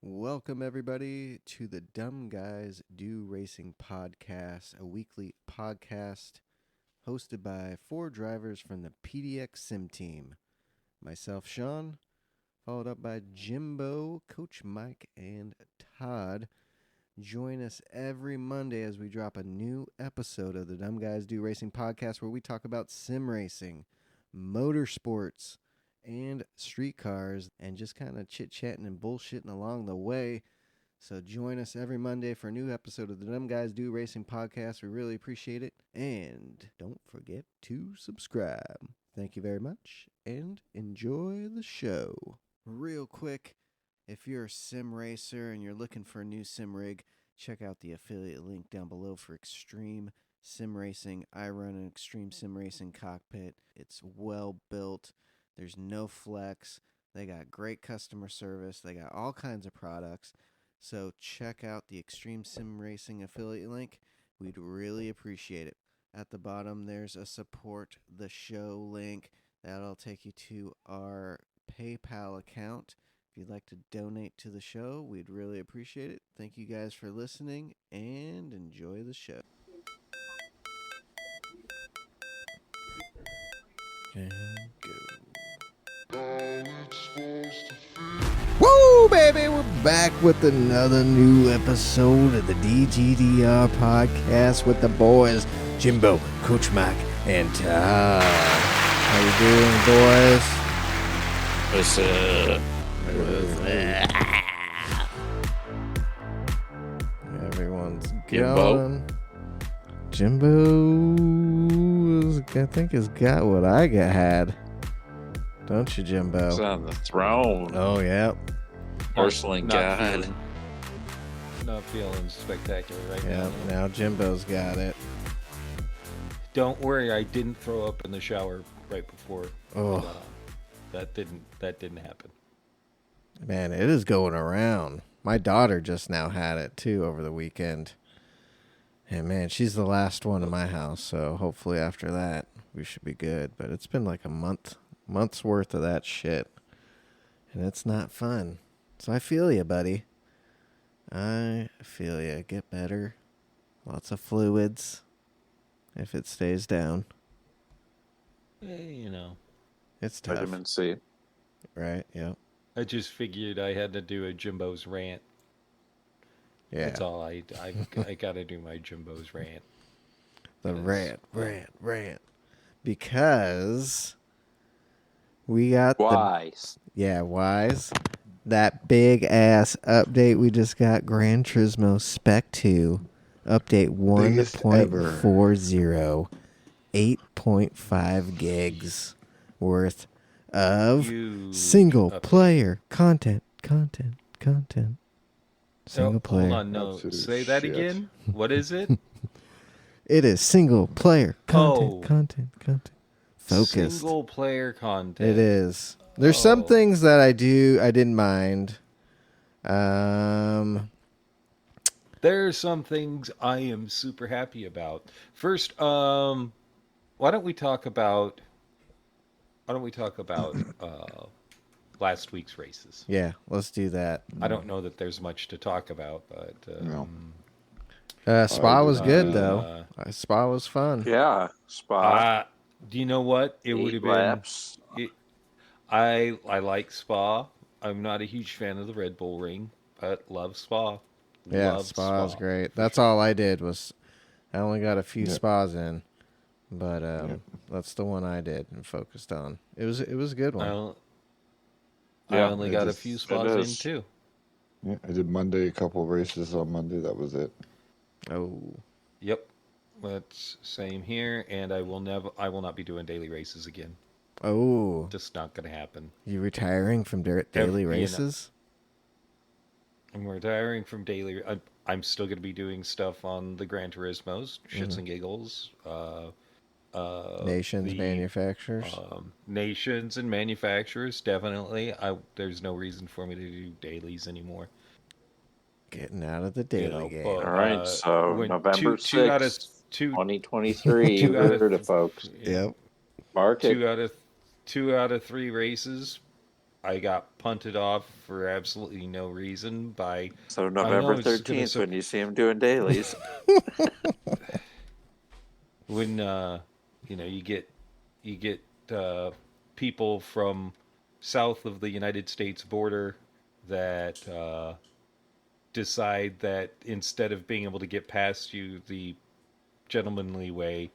Welcome, everybody, to the Dumb Guys Do Racing podcast, a weekly podcast hosted by four drivers from the PDX Sim team. Myself, Sean, followed up by Jimbo, Coach Mike, and Todd. Join us every Monday as we drop a new episode of the Dumb Guys Do Racing podcast where we talk about sim racing, motorsports, and street cars, and just kind of chit-chatting and bullshitting along the way. So join us every Monday for a new episode of the Dumb Guys Do Racing podcast. We really appreciate it. And don't forget to subscribe. Thank you very much, and enjoy the show. Real quick, if you're a sim racer and you're looking for a new sim rig, check out the affiliate link down below for Extreme Sim Racing. I run an Extreme Sim Racing cockpit. It's well built. There's no flex. They got great customer service. They got all kinds of products. So check out the Extreme Sim Racing affiliate link. We'd really appreciate it. At the bottom, there's a support the show link. That'll take you to our PayPal account. If you'd like to donate to the show, we'd really appreciate it. Thank you guys for listening and enjoy the show. And go. Woo, baby! We're back with another new episode of the DGDR podcast with the boys, Jimbo, Coach Mike, and Todd. How you doing, boys? What's up? Everyone's Jimbo? going. Jimbo, I think, has got what I had. Don't you, Jimbo? It's on the throne. Oh, yeah. Porcelain God. Not feeling spectacular right Yeah, now. now Jimbo's got it. Don't worry, I didn't throw up in the shower right before. Oh, That didn't happen. man, it is going around. My daughter just now had it, too, over the weekend. And, man, she's the last one in my house, so hopefully after that we should be good. But it's been like a month's worth of that shit. And it's not fun. So I feel you, buddy. I feel you. Get better. Lots of fluids if it stays down. Hey, It's tough. Vitamin C. Right, yep. I just figured I had to do a Jimbo's rant. Yeah. That's all I got to do my Jimbo's rant. The Yes. rant. Because we got Wise. Wise. That big ass update we just got, Gran Turismo Spec II, update 1.40, 8.5 gigs worth of single player content. Single player. Hold on, no. Absolute Say that shit. again. What is it? It is single player content. Focused. Single player content. It is. There's some Oh. things that I didn't mind. There are some things I am super happy about. First, why don't we talk about last week's races? Yeah, let's do that. I don't know that there's much to talk about, but No. Spa was good uh, though. Spa was fun. Yeah. Spa. do you know what? It would have been. Laps. I like Spa. I'm not a huge fan of the Red Bull Ring, but love Spa. Yeah, Love spa was great. That's all I did was I only got a few spas in, but that's the one I did and focused on. It was a good one. I Yeah, only it got a just- few it spots in is. too. Yeah, I did Monday, a couple races on Monday. That was it. Oh, Yep, that's same here, and I will not be doing daily races again. oh, Just not gonna happen. you retiring from daily You know. races? I'm retiring from daily. I'm still gonna be doing stuff on the Gran Turismos, shits and giggles. Nations, the, manufacturers. Nations and manufacturers, definitely. There's no reason for me to do dailies anymore. Getting out of the daily game. but, All right. So when November two out of 6th, two 2023. two You out of- heard it, folks. Yep. Mark it. two out of 3 races I got punted off for absolutely no reason by. So I know November it's gonna 13th, when you see him doing dailies. when you get people from south of the United States border that decide that instead of being able to get past you the gentlemanly way,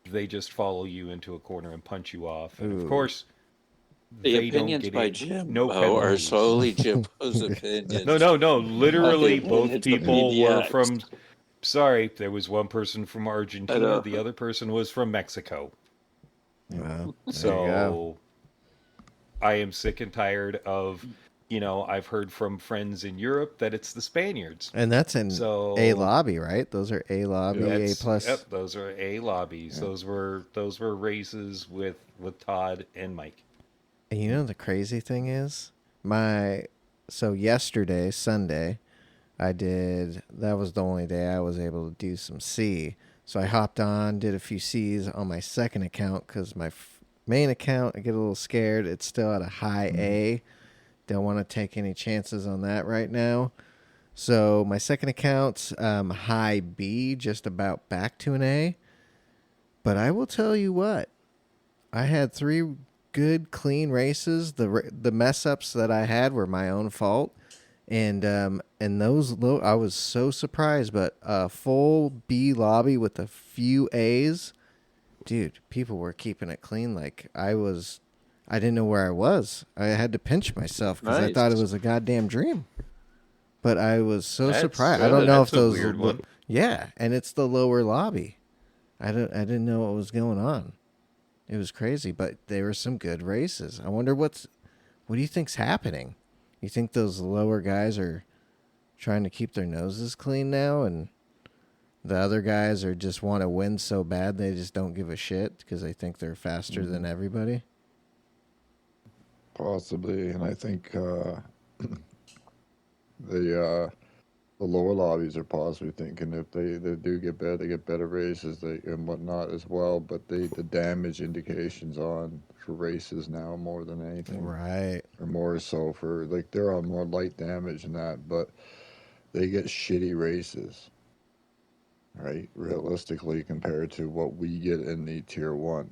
they just follow you into a corner and punch you off. And of Ooh. course, The they don't opinions get by it. No Jimbo are penalties. solely Jimbo's No, opinions. no, no. Not the Literally, both opinions of people were PDX. from. Sorry, there was one person from I Argentina. know. The other person was from Mexico. Well, there you go. So I am sick and tired of, I've heard from friends in Europe that it's the Spaniards. And that's in So A lobby, right? Those are A lobby, A plus. Yep, those are A lobbies. Yeah. Those were races with Todd and Mike. And you know the crazy thing is, so yesterday, Sunday, that was the only day I was able to do some C. So I hopped on, did a few C's on my second account because my main account, I get a little scared. It's still at a high A. Don't want to take any chances on that right now. So my second account's high B, just about back to an A. But I will tell you what, I had 3 good, clean races. The mess ups that I had were my own fault. And those I was so surprised, but a full B lobby with a few A's, dude, people were keeping it clean. Like I didn't know where I was. I had to pinch myself because I thought it was a goddamn dream. But I was so surprised. I don't know if those weird one. Yeah, and it's the lower lobby. I didn't know what was going on. It was crazy, but there were some good races. I wonder what do you think's happening? You think those lower guys are trying to keep their noses clean now, and the other guys are just want to win so bad they just don't give a shit because they think they're faster than everybody? Possibly, and I think the lower lobbies are possibly thinking if they do get better, they get better races and whatnot as well. But the damage indications on for races now more than anything, Right. or more so for like they're on more light damage than that, but they get shitty races, right? Realistically, compared to what we get in the tier 1.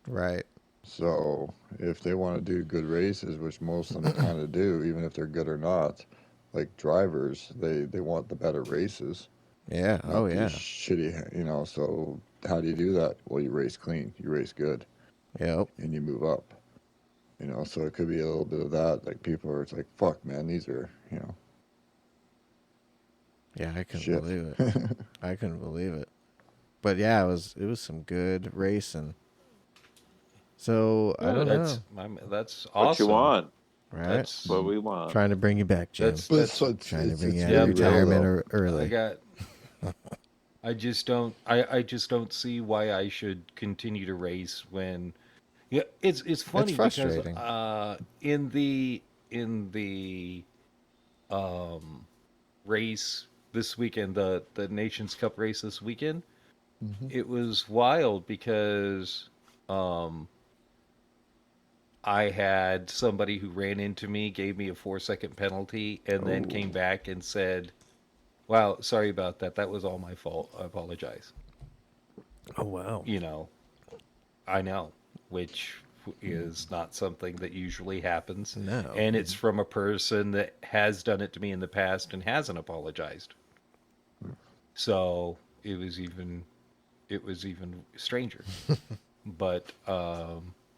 Right. So if they want to do good races, which most of them kind of do, even if they're good or not, like drivers, they want the better races. Yeah. Oh, Not yeah. these shitty, so how do you do that? Well, you race clean, you race good, Yep. and you move up. So it could be a little bit of that. Like people are, it's like, fuck, man, these are, Yeah, I couldn't shit. believe it. I couldn't believe it. But yeah, it was some good racing. So I don't know. That's awesome. What you want? Right? That's what we want. Trying to bring you back, Jim. That's Trying to bring you out yeah, of retirement I early. I just don't see why I should continue to race when. Yeah, it's funny frustrating. because in the race this weekend, the Nations Cup race this weekend, it was wild because I had somebody who ran into me, gave me a 4-second penalty, and then came back and said, "Wow, sorry about that. That was all my fault. I apologize." Oh, wow. I know, which is not something that usually happens. No. And it's from a person that has done it to me in the past and hasn't apologized. So it was even stranger. But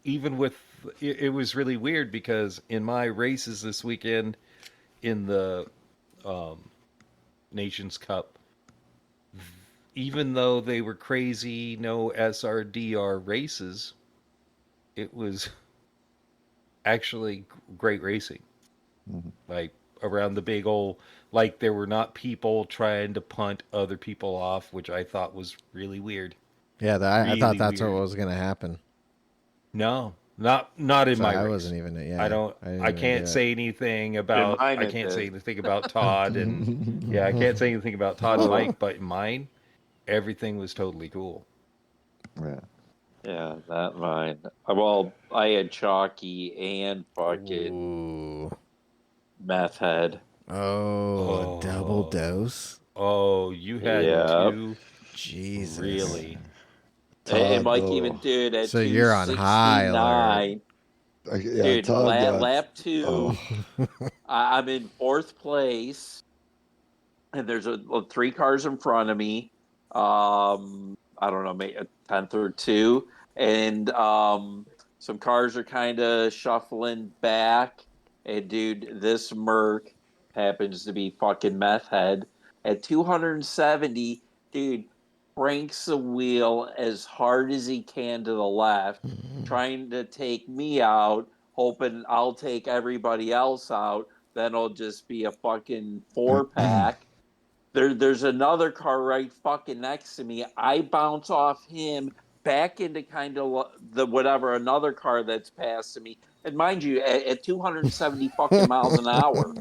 even with it was really weird because in my races this weekend in the Nations Cup, even though they were crazy, no SRDR races, it was actually great racing. Like around the big old, like there were not people trying to punt other people off, which I thought was really weird. Yeah, I thought that's weird. what was going to happen. No, not in So my I race. wasn't even. Yeah, I can't say anything about. mine I it can't did. say anything about Todd and yeah, I can't say anything about Todd and Mike. But mine, everything was totally cool. Yeah. Yeah, not mine. Well, I had Chalky and fucking Ooh. Meth Head. Oh, a double Oh. dose? Oh, you had Yep. two? Jesus. Really? And Todd, Mike even though. did at So you're on high alert. 269. Yeah, Dude, Todd got. lap two. Oh, I'm in fourth place, and there's 3 cars in front of me. I don't know, maybe a tenth or two, and some cars are kind of shuffling back. And dude, this Merc happens to be fucking Meth Head at 270. Dude, cranks the wheel as hard as he can to the left, trying to take me out, hoping I'll take everybody else out. Then it'll just be a fucking 4-pack. There's another car right fucking next to me. I bounce off him back into kind of the whatever another car that's passing me. And mind you, at 270 fucking miles an hour, I'm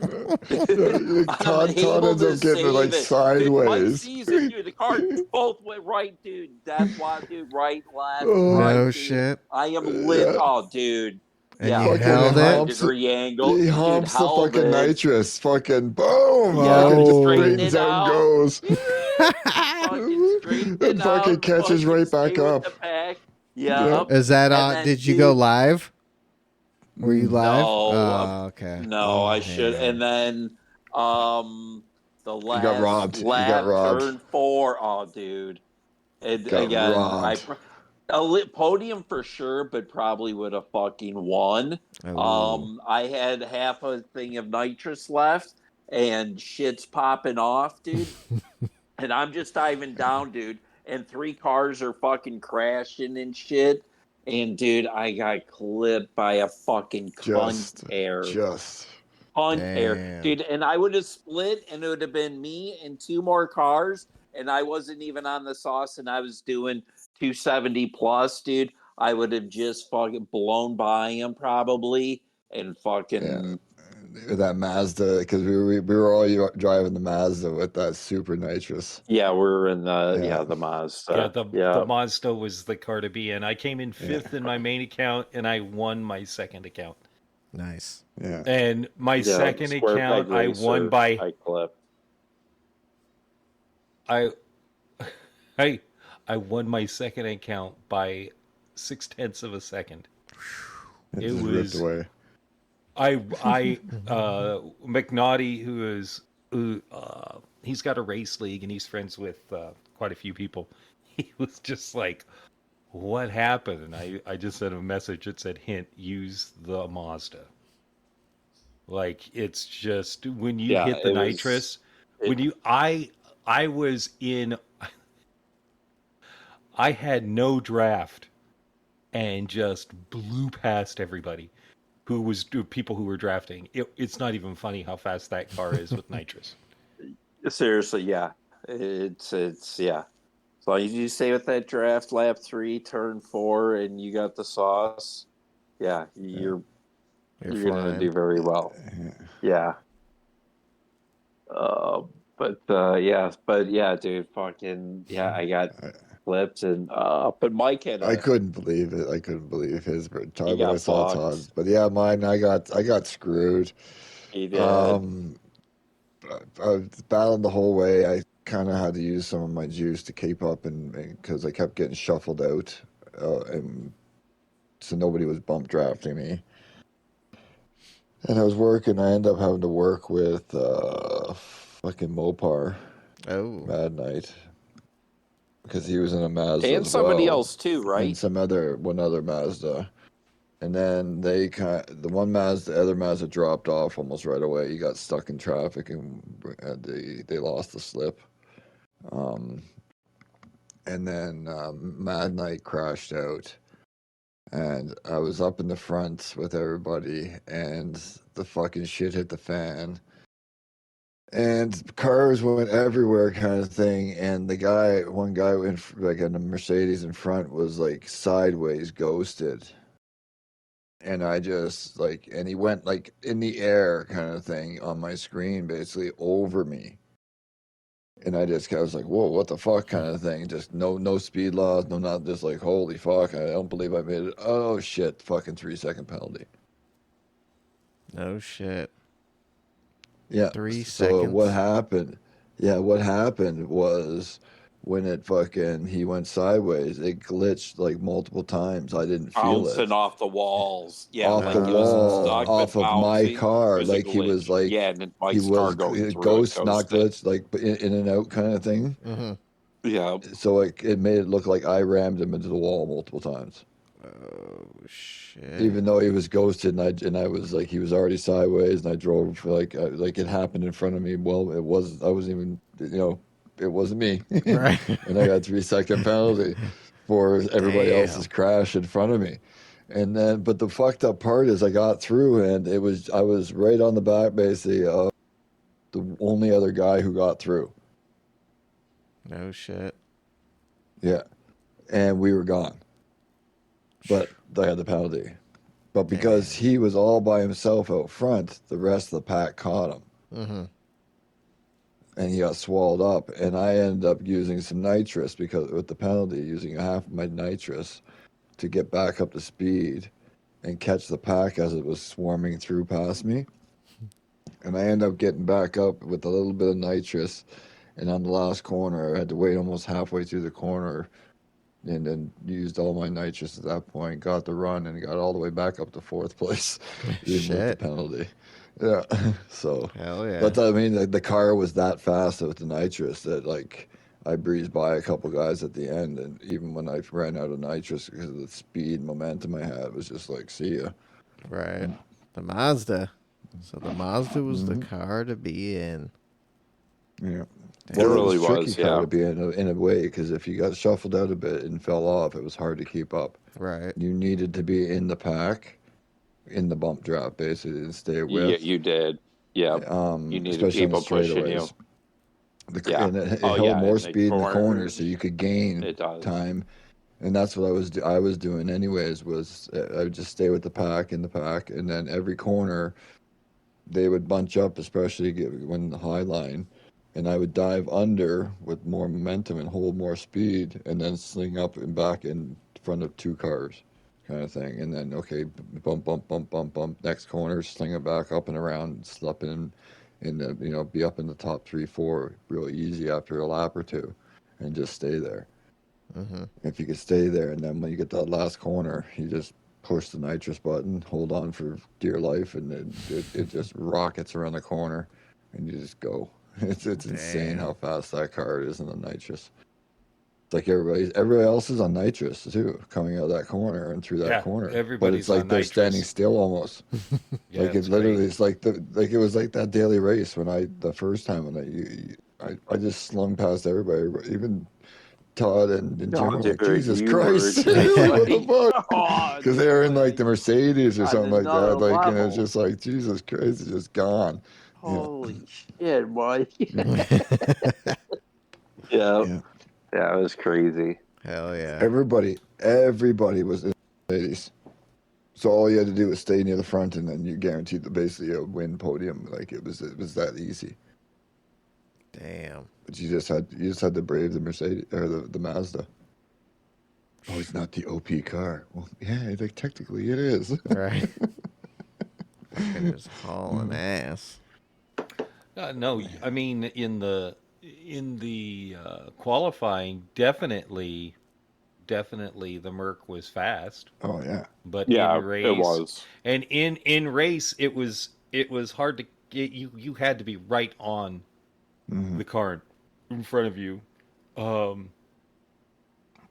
Todd able ends to up getting save like it. Mike sideways. sees it, dude. The cars both went right, dude. That's why, dude. Right, left, Oh, right, No dude. shit. I am lit. yeah. Oh, dude. And Yeah, you Fucking held it? 45-degree angle. he Dude, humps the held fucking it. nitrous. Fucking boom. Yeah, Fucking just straighten straightens it out and out. goes. Fucking straighten it And fucking out. catches Fucking right back stay with up. the pack. Yep. Yep. Is that And on? then, Did you go dude, live? Were you Mm. live? no, Oh, okay. no, I should. Man. And then, the He got last robbed. He got lap, robbed. turn 4. Oh, dude. And Got again, robbed. podium for sure, but probably would have fucking won. Oh. I had half a thing of nitrous left, and shit's popping off, dude. And I'm just diving down, dude. And 3 cars are fucking crashing and shit. And dude, I got clipped by a fucking cunt Just. hair. Cunt hair. Damn. Dude, and I would have split and it would have been me and 2 more cars. And I wasn't even on the sauce and I was doing 270 plus, dude. I would have just fucking blown by him probably and fucking That Mazda, because we were all driving the Mazda with that super nitrous. yeah, we're in the Yeah. the Mazda. Yeah, the yeah. Mazda was the car to be in. I came in 5th in my main account, and I won my second account. Nice. Yeah. And my second Square account, peg I racer, won by I clip. I won my second account by 0.6 of a second. It It just was- ripped away. McNaughty, he's got a race league and he's friends with quite a few people. He was just like, what happened? And I just sent him a message that said, hint, use the Mazda. Like, it's just when you Yeah, hit the it was- nitrous, when you I was in I had no draft and just blew past everybody people who were drafting. It's not even funny how fast that car is with nitrous. Seriously, yeah. It's yeah. As long as you stay with that draft lap 3, turn 4, and you got the sauce, yeah, you're gonna flying. do very well. Yeah. But yeah, dude, fucking yeah, I got flipped and but Mike had I couldn't believe it. I couldn't believe his Todd when I got saw fucked. Todd. But yeah, mine I got screwed. He did. I was battling the whole way. I kind of had to use some of my juice to keep up, and because I kept getting shuffled out, and so nobody was bump drafting me. And I was working. I ended up having to work with fucking Mopar, Oh. Mad Knight, because he was in a Mazda and as somebody well, else too, right? and one other Mazda. And then the other Mazda dropped off almost right away. He got stuck in traffic and they lost the slip. And then Mad Knight crashed out. And I was up in the front with everybody, and the fucking shit hit the fan. And cars went everywhere, kind of thing. And one guy like in a Mercedes in front was like sideways ghosted. And I just and he went like in the air kind of thing on my screen, basically over me. And I was like, whoa, what the fuck kind of thing. Just no speed laws, no not just like, holy fuck, I don't believe I made it. Oh shit, fucking 3-second penalty. No shit. Yeah. 3 So what seconds. happened? Yeah, what happened was when he went sideways, it glitched like multiple times. I didn't feel Bouncing it. off the walls. Yeah, Off the like it was wall, stuck but off of my bouncing. car. There's a Like he was glitch. Yeah, like, and then he Mike's car was going through it, ghost, not ghosting. glitch, like in and out kind of thing. Mm-hmm. Yeah. So it made it look like I rammed him into the wall multiple times. Oh shit. Even though he was ghosted, and I was like, he was already sideways, and I drove for like it happened in front of me. Well, I wasn't even, it wasn't me. Right. And I got 3-second penalty for everybody Damn. else's crash in front of me. And then, but the fucked up part is I got through, and I was right on the back basically of the only other guy who got through. No shit. Yeah, and we were gone. But I had the penalty. But because Damn. he was all by himself out front, the rest of the pack caught him. Mm-hmm. And he got swallowed up. And I ended up using some nitrous because with the penalty, using half of my nitrous to get back up to speed and catch the pack as it was swarming through past me. And I ended up getting back up with a little bit of nitrous. And on the last corner, I had to wait almost halfway through the corner and then used all my nitrous at that point, got the run, and got all the way back up to 4th place, even with the penalty. Yeah, so. Hell yeah. But I mean, the car was that fast with the nitrous that like I breezed by a couple guys at the end, and even when I ran out of nitrous because of the speed and momentum I had, it was just like, see ya. Right. The Mazda. So the Mazda was the car to be in. Yeah. It Well, really it was tricky was, car yeah. to be in a way, because if you got shuffled out a bit and fell off, it was hard to keep up. Right. You needed to be in the pack, in the bump drop, basically, and stay with. Yeah, you did. Yeah. You needed especially on the people pushing you. straightaways. Yeah. And it Oh, held yeah, more in the speed in the corners, so corners. you could gain It does. time. And that's what I was doing anyways, was I would just stay with the pack, in the pack, and then every corner they would bunch up, especially when the high line, and I would dive under with more momentum and hold more speed, and then sling up and back in front of 2 cars, kind of thing. And then, okay, bump, bump, bump, bump, bump, next corner, sling it back up and around, slip in, and be up in the top 3, 4 real easy after a lap or 2, and just stay there. Mm-hmm. If you could stay there, and then when you get that last corner, you just push the nitrous button, hold on for dear life, and it just rockets around the corner, and you just go. It's insane how fast that car is in the nitrous. It's like everybody else is on nitrous too, coming out of that corner and through that corner. But it's Everybody's like on they're nitrous. standing still almost. Yeah, like it literally, it's like it was like that daily race when the first time when I just slung past everybody, even Todd and Jim were like, dude, Jesus you were Christ, just what the fuck? oh, Because they were in like the Mercedes or on something like another that, like, and level. it's just like, Jesus Christ, it's just gone. Holy shit, boy. Yeah. Yeah, it was crazy. Hell yeah. Everybody was in the Mercedes. So all you had to do was stay near the front, and then you guaranteed basically a win podium. Like it was that easy. Damn. But you just had to brave the Mercedes or the Mazda. Oh, it's not the OP car. Well, yeah, like technically it is. Right. Fucking just hauling ass. No, I mean in the qualifying, definitely the Merc was fast. Oh yeah. But Yeah, in race, it was. And in race, it was hard to get you. You had to be right on the car in front of you,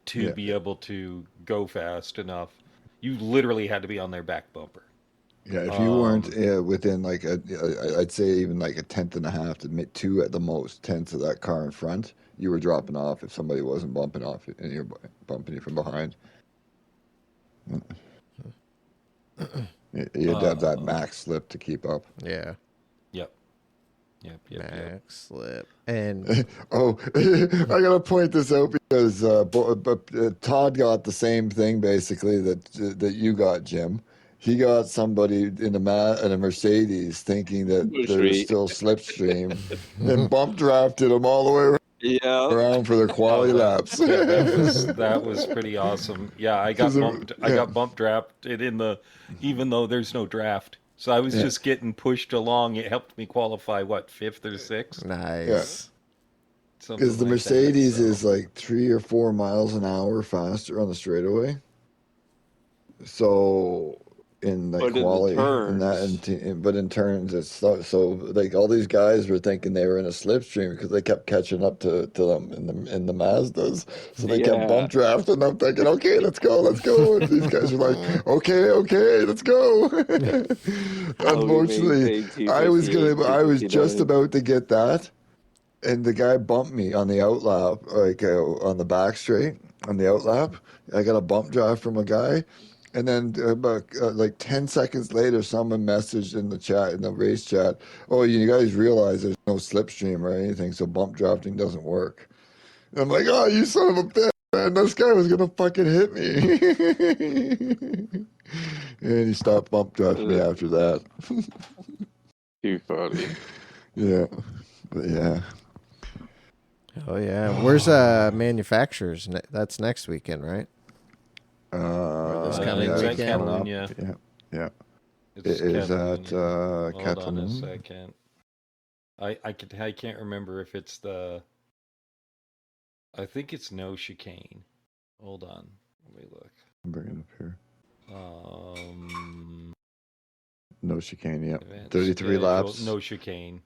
to be able to go fast enough. You literally had to be on their back bumper. Yeah, if you weren't within like I'd say even like a tenth and a half to 2 at the most tenths of that car in front, you were dropping off if somebody wasn't bumping off and you're bumping you from behind. You had to have that max slip to keep up. Yeah. Yep. Max slip. And oh, I gotta point this out because Todd got the same thing basically that you got, Jim. He got somebody in a Mercedes thinking that there was still slipstream, and bump drafted him all the way around Yeah. around for their quality laps. That was pretty awesome. Yeah, I got Yeah. bump drafted even though there's no draft. So I was Yeah. just getting pushed along. It helped me qualify, what, 5th or 6th? Nice. Something Because the like Mercedes that, is like 3 or 4 miles an hour faster on the straightaway. So in like But in the quality and that, turns, but in turns, it's so like all these guys were thinking they were in a slipstream because they kept catching up to them in the Mazdas. So they kept yeah. bump drafting. I'm thinking, okay, let's go, let's go. And these guys are like, okay, let's go. Oh, we Unfortunately, maintained 258, I was just 259. about to get that. And the guy bumped me on the outlap, like on the back straight, on the outlap. I got a bump drive from a guy. And then about like 10 seconds later, someone messaged in the chat, in the race chat, oh, you guys realize there's no slipstream or anything, so bump drafting doesn't work. And I'm like, oh, you son of a bitch, man. This guy was going to fucking hit me. And he stopped bump drafting me after that. Too funny. Yeah. But yeah. Oh yeah. Where's manufacturers? That's next weekend, right? Or this coming it's at weekend? Catalunya. Yeah. It's It is at Catalunya. Hold on a Catalunya. second. I can't remember if it's I think it's no chicane. Hold on. Let me look. I'm bringing it up here. No chicane, yep. Events. 33 laps. No chicane.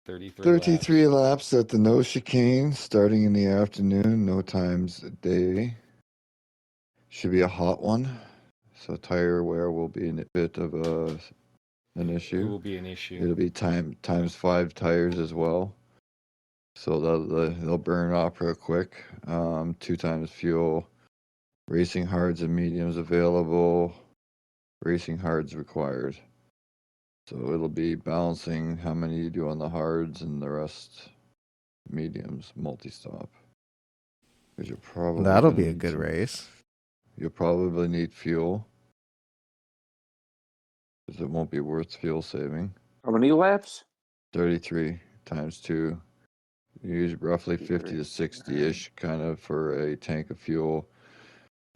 33 laps at the no chicane, starting in the afternoon, no times a day. Should be a hot one, so tire wear will be a bit of an issue. It will be an issue. It'll be times 5 tires as well, so they'll burn off real quick. 2 times fuel. Racing hards and mediums available. Racing hards required. So it'll be balancing how many you do on the hards and the rest mediums, multi-stop. Because you're probably That'll gonna be a need good race. You'll probably need fuel. Because it won't be worth fuel saving. How many laps? 33 times 2. You use roughly 50 to 60-ish kind of for a tank of fuel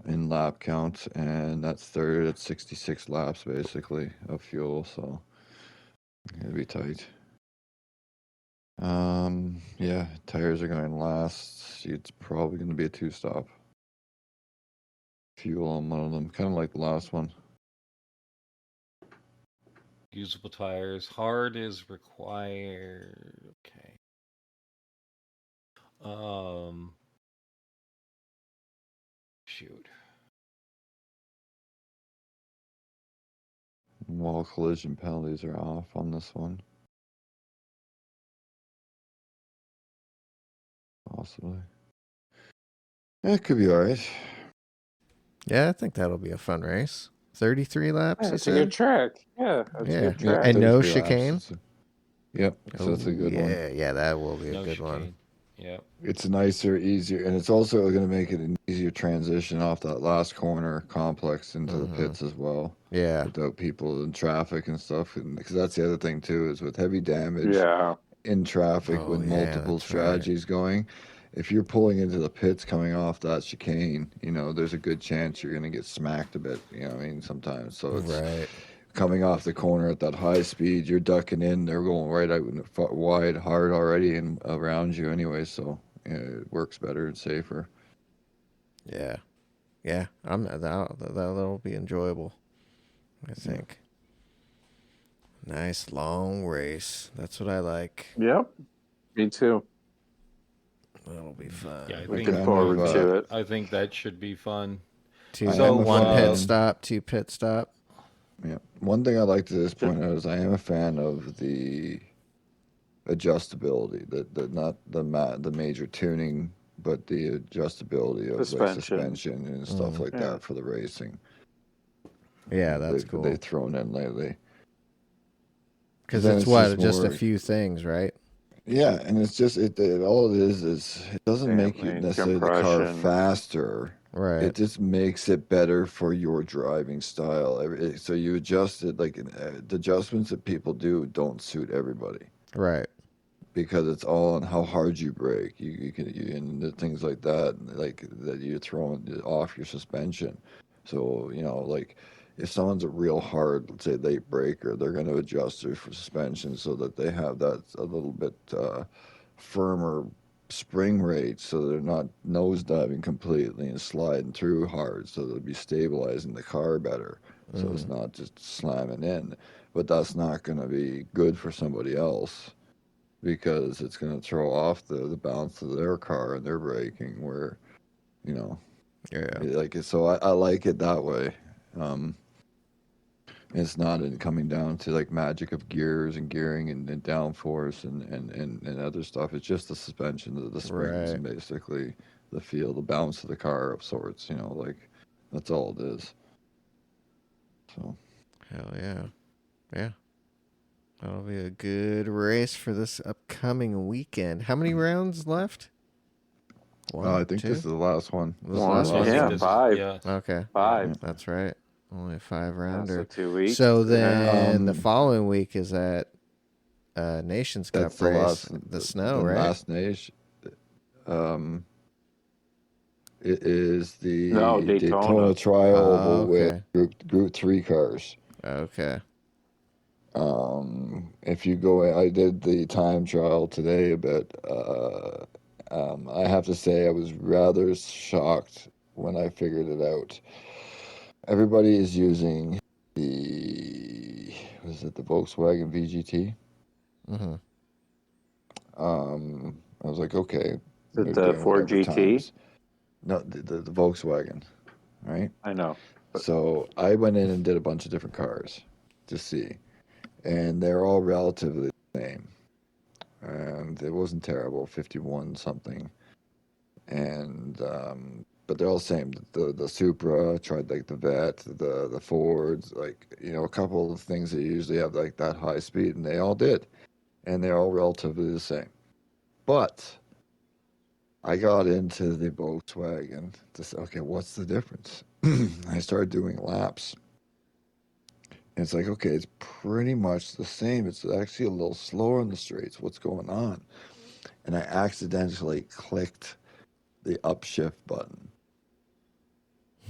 in lap count. And that's 66 laps basically of fuel. So it'll be tight. Yeah, tires are going last. It's probably going to be a 2-stop. Fuel on one of them, kind of like the last one. Usable tires. Hard is required. Okay. Shoot. Wall collision penalties are off on this one. Possibly. Yeah, it could be alright. Yeah, I think that'll be a fun race. 33 laps, Yeah, you it's a good said? track. Yeah, that's a good track. And no 33 laps. chicane? Yep, so that's a good one. Yeah, that will be a No good chicane. one. Yep. It's nicer, easier, and it's also going to make it an easier transition off that last corner complex into the pits as well. Yeah. Without people in traffic and stuff. Because that's the other thing, too, is with heavy damage Yeah. in traffic with multiple strategies going, if you're pulling into the pits coming off that chicane, there's a good chance you're going to get smacked a bit, what I mean, sometimes. So it's coming off the corner at that high speed, you're ducking in, they're going right out wide, hard already and around you anyway, so it works better and safer. Yeah. Yeah, that'll be enjoyable, I think. Nice long race. That's what I like. Yep. Me too. That'll be fun. Yeah, Looking forward to it. I think that should be fun. One pit stop, 2 pit stop. Yeah. One thing I'd like to just point out is I am a fan of the adjustability, not the major tuning, but the adjustability of suspension and stuff like that for the racing. Yeah, that's cool. They've thrown in lately. Because it's just a few things, right? Yeah, and it's just all it is it doesn't make you necessarily the car faster. Right. It just makes it better for your driving style. So you adjust it, like the adjustments that people do don't suit everybody. Right. because it's all on how hard you brake. You can and the things like that, like that you're throwing off your suspension. So like if someone's a real hard, let's say late braker, they're going to adjust their suspension so that they have that a little bit firmer spring rate, so they're not nosediving completely and sliding through hard, so they'll be stabilizing the car better. So it's not just slamming in, but that's not going to be good for somebody else because it's going to throw off the balance of their car and their braking. Where like so I like it that way. It's not in coming down to like magic of gears and gearing and downforce and other stuff. It's just the suspension, the springs, and basically the feel, the balance of the car of sorts. Like that's all it is. So. Hell yeah. Yeah. That'll be a good race for this upcoming weekend. How many rounds left? One, I think two? this is the last one. This is the last one? Yeah, 5. Yeah. Okay. 5. That's right. Only a 5-rounder. So 2 weeks. So then the following week is that Nations Cup That's the race. last, The snow, the right? last nation. It is the Daytona. Tri-Oval okay. with Group 3 cars. Okay. If you go, I did the time trial today a bit. I have to say I was rather shocked when I figured it out. Everybody is using the Volkswagen VGT. Mm-hmm. I was like, okay. Is it the Ford GT? Times. No, the Volkswagen, right? I know. So I went in and did a bunch of different cars to see, and they're all relatively the same. And it wasn't terrible, 51 something, and but they're all the same. The Supra, tried like the Vet, the Fords, like a couple of things that usually have like that high speed, and they all did, and they're all relatively the same. But I got into the Volkswagen to say, okay, what's the difference? I started doing laps. And it's like, okay, it's pretty much the same. It's actually a little slower in the straights. What's going on? And I accidentally clicked the upshift button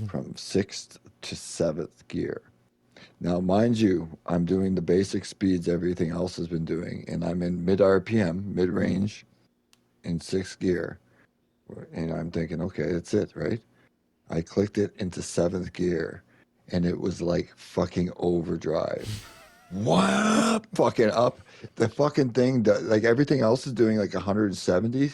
from 6th to 7th gear. Now, mind you, I'm doing the basic speeds everything else has been doing, and I'm in mid RPM, mid range, in 6th gear. And I'm thinking, okay, that's it, right? I clicked it into 7th gear, and it was like fucking overdrive. What? Fucking up. The fucking thing, like everything else is doing like 170.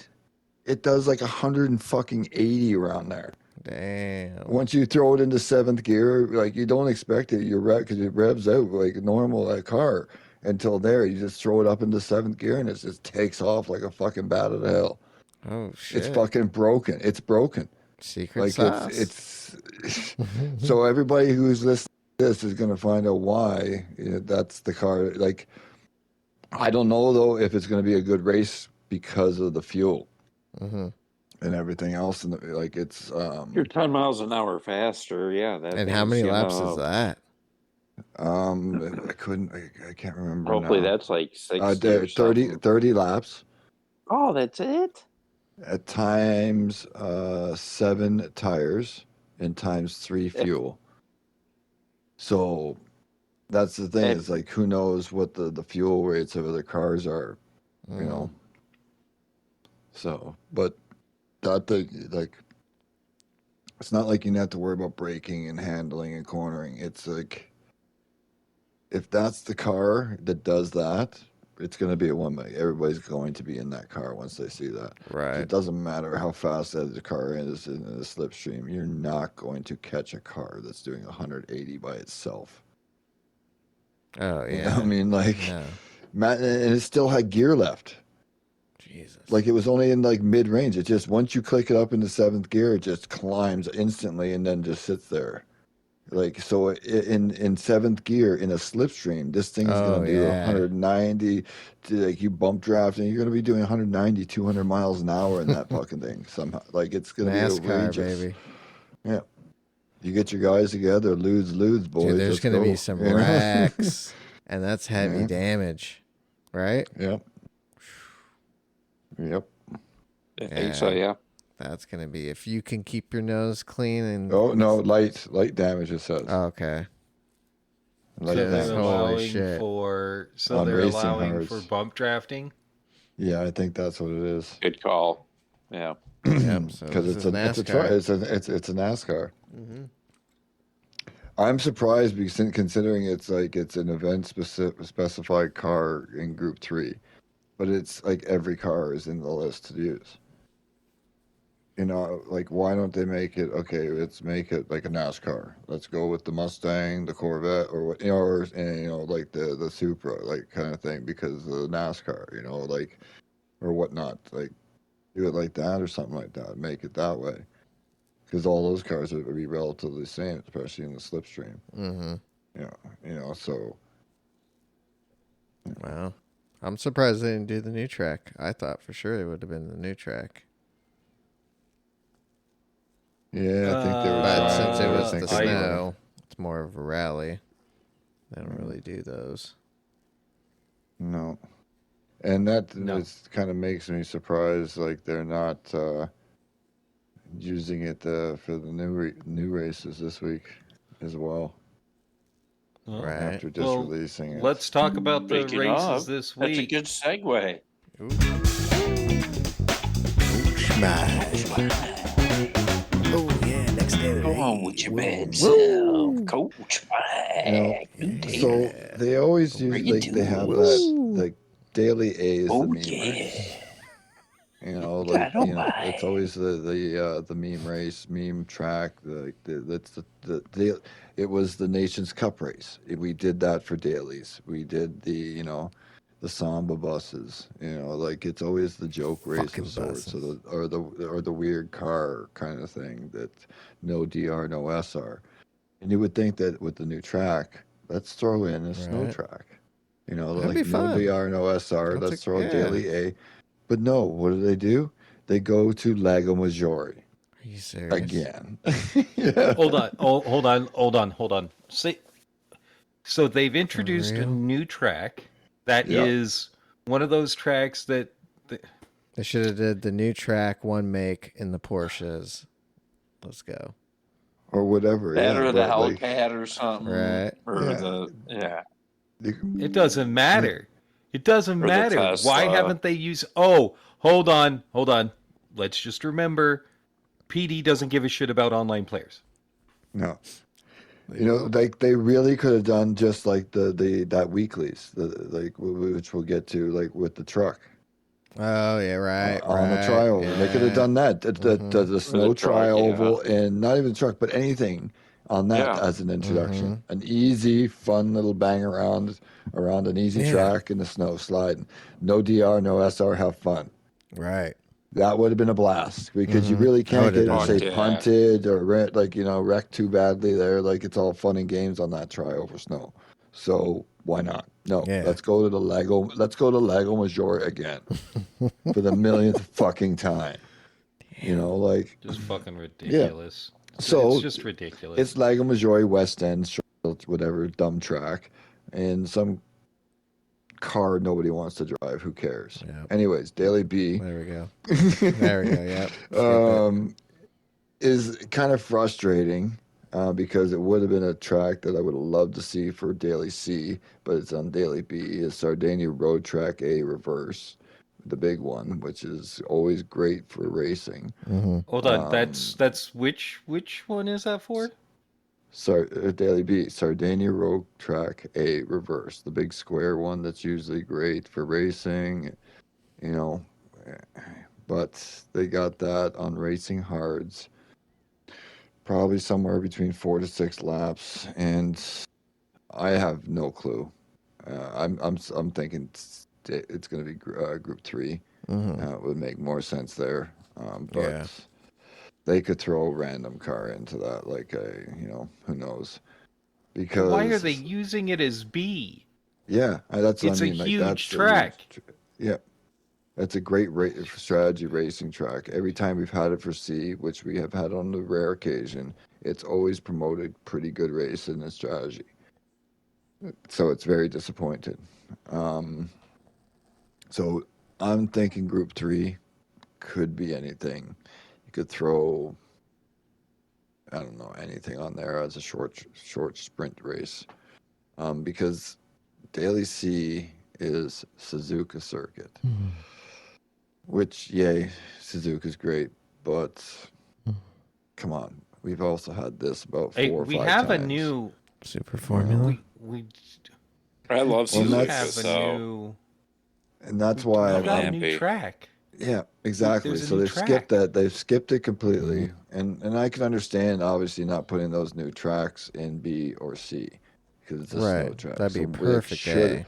It does like 180 around there. Damn. Once you throw it into 7th gear, like you don't expect it. Because it revs out like normal car until there. You just throw it up into 7th gear, and it just takes off like a fucking bat out of hell. Oh, shit. It's fucking broken. It's broken. Secret like sauce. It's so everybody who's listening to this is going to find out why that's the car. Like, I don't know though if it's going to be a good race because of the fuel and everything else. And like it's you're 10 miles an hour faster. Yeah. And how many laps is that? I can't remember. Hopefully now. that's like 60 30 laps. Oh, that's it? At times 7 tires and times 3 fuel. So that's the thing. It's like, who knows what the fuel rates of other cars are, So, but like, it's not like you have to worry about braking and handling and cornering. It's like, if that's the car that does that, it's going to be a one. Everybody's going to be in that car once they see that. Right. It doesn't matter how fast that the car is in a slipstream. You're not going to catch a car that's doing 180 by itself. Oh, yeah. I mean, like, and it still had gear left. Jesus. Like, it was only in, like, mid-range. It just, once you click it up into 7th gear, it just climbs instantly and then just sits there. Like, so in 7th gear in a slipstream, this thing is going to do 190. Like, you bump draft, and you're going to be doing 190, 200 miles an hour in that fucking thing somehow. Like, it's going to be outrageous. Baby. Yeah. You get your guys together, lose, boys. Dude, there's going to be some wrecks, and that's heavy damage, right? Yeah. Yep. I think so, yeah. That's gonna be if you can keep your nose clean and. Oh no, light damage. It says Okay. light So they're Yes, damage holy allowing shit. for on they're racing allowing for hards. bump drafting. Yeah, I think that's what it is. Good call. Yeah. Yep. So Because this it's is NASCAR. it's a NASCAR. Mm-hmm. I'm surprised because considering it's an event specified car in Group 3, but it's like every car is in the list to use. You know, like why don't they make it okay? Let's make it like a NASCAR. Let's go with the Mustang, the Corvette, or what or like the Supra, like kind of thing, because of the NASCAR, like or whatnot, like do it like that or something like that. Make it that way, because all those cars would be relatively the same, especially in the slipstream. Mm-hmm. So. Wow. I'm surprised they didn't do the new track. I thought for sure it would have been the new track. Yeah, I think they were But trying. since it was the thinking snow, it's more of a rally. They don't really do those. No, and that No. kind of makes me surprised. Like they're not using it for the new races this week as well. Oh. Right. After just Well, releasing it. let's talk about the Speaking races of, this that's a week. good segue. Oh, yeah, next day. Go on with your bad self, Coach Mike. So they always use Bring it to they have us. that daily A is the Oh, meme yeah. race. It's always the meme race, meme track. It was the Nations Cup race. We did that for dailies. We did the Samba buses. Like it's always the joke race Fucking of sorts, buses. or the weird car kind of thing that no DR, no SR. And you would think that with the new track, let's throw in a snow Right. track. That'd Like be no fun. DR, no SR. That's Let's throw yeah. daily A. But no, what do? They go to Lago Maggiore Are you serious? again. Yeah. Hold on. So they've introduced a real? new track that is one of those tracks that They should have did the new track, one make in the Porsches. Let's go. Or whatever. That or the but, like, Hellcat or something. Right. Or it doesn't matter. It doesn't Or the matter. Tesla. Why haven't they used? Oh, hold on. Let's just remember, PD doesn't give a shit about online players. No. Like they really could have done just like that weeklies, which we'll get to, like with the truck. Oh yeah, right. On the tri-oval. Yeah. They could have done that. The snow truck, tri-oval, and not even the truck, but anything on that Yeah. as an introduction. An easy, fun little bang around an easy track in the snow sliding. No DR, no SR, have fun. Right. That would have been a blast because you really can't get done say that. punted or wrecked too badly there. Like it's all fun and games on that tri-over snow. So why not? No, let's go to the Lego. Let's go to Lago Maggiore again for the millionth fucking time. Like Just fucking ridiculous. So it's just ridiculous. It's Lago Maggiore, West End, whatever, dumb track, and some car nobody wants to drive. Who cares? Yep. Anyways, Daily B. There we go. There we go. Yep. Is kind of frustrating because it would have been a track that I would have loved to see for Daily C, but it's on Daily B. Is Sardinia Road Track A Reverse, the big one, which is always great for racing. Hold on, that's which one is that for? Daily B, Sardinia Road Track A Reverse, the big square one that's usually great for racing, but they got that on Racing Hards, probably somewhere between 4 to 6 laps, and I have no clue. I'm thinking it's going to be Group 3. It would make more sense there, but they could throw a random car into that, like who knows? Because why are they using it as B? Yeah, that's what I mean. It's a huge track. Yeah, that's a great strategy racing track. Every time we've had it for C, which we have had on the rare occasion, it's always promoted pretty good racing and strategy. So it's very disappointed. So I'm thinking Group 3 could be anything. You could throw, I don't know, anything on there as a short sprint race. Because Daily C is Suzuka circuit, which, yay, Suzuka's great, but come on. We've also had this about 4 or 5 times. We have a new Super Formula. I love we Suzuka, have a so new. And that's why We've got a I'm new happy. track. Yeah, exactly. There's a So new they've track. skipped that. They've skipped it completely. And I can understand, obviously, not putting those new tracks in B or C because it's a snow Right. track. That'd be So it perfect. should-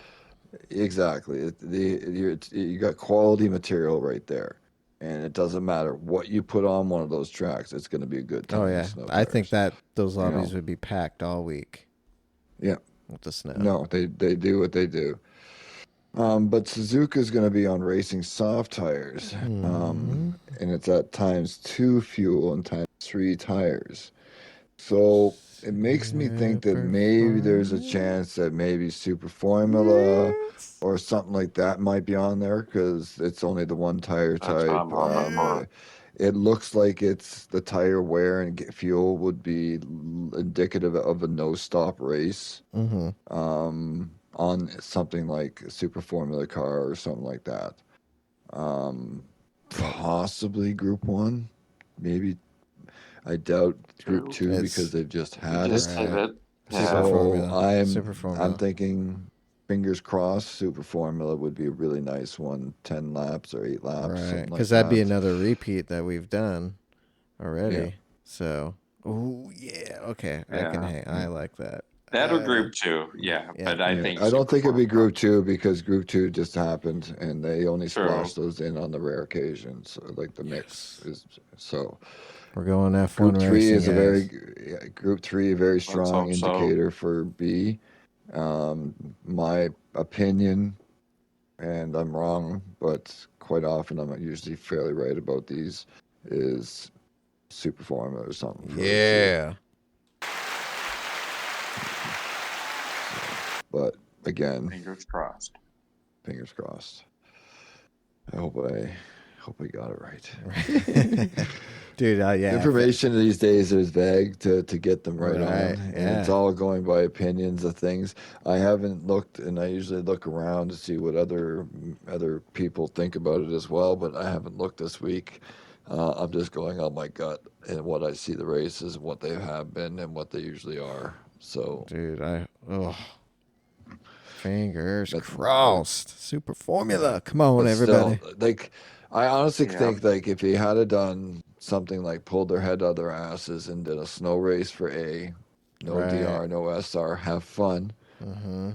Exactly. You got quality material right there. And it doesn't matter what you put on one of those tracks. It's going to be a good time. Oh in yeah, snow I think tires. that those lobbies know? would be packed all week. Yeah. With the snow. No, they do what they do. But Suzuka's going to be on racing soft tires, and it's at ×2 fuel and ×3 tires. So it makes me think that maybe there's a chance that maybe Super Formula or something like that might be on there because it's only the one tire That's what type. I'm hoping for. It looks like it's the tire wear and fuel would be indicative of a no stop race. On something like a Super Formula car or something like that. Possibly Group 1, maybe. I doubt Group 2 because they've just had Just it. did it. Super Yeah. So Formula. Super I'm Formula. thinking, fingers crossed, Super Formula would be a really nice one, 10 laps or 8 laps, Right, something like because that'd be that. another repeat that we've done already. Yeah. So, oh yeah, okay, I can Yeah. hang. I like that. That or Group 2, yeah. Yeah. But I Yeah, think I don't Super think it'd be Formula- Group 2 because Group 2 just happened and they only True. splashed those in on the rare occasions. Like the mix is so. We're going F1 Group 3 racing, is a guys. Group 3 a very strong hope so. indicator for B. My opinion, and I'm wrong, but quite often I'm usually fairly right about these, is Super Formula or something. For Yeah. But again, Fingers crossed. fingers crossed. I hope I got it right. Dude, yeah. Information these days is vague to get them right on, and yeah. it's all going by opinions of things. I haven't looked, and I usually look around to see what other people think about it as well, but I haven't looked this week. I'm just going on my gut and what I see the races, what they have been, and what they usually are. So, Dude, fingers crossed. Super Formula. Come on, but everybody. still, like, I honestly Yeah. think like if you had done something like pulled their head out of their asses and did a snow race for A, no Right. DR, no SR, have fun.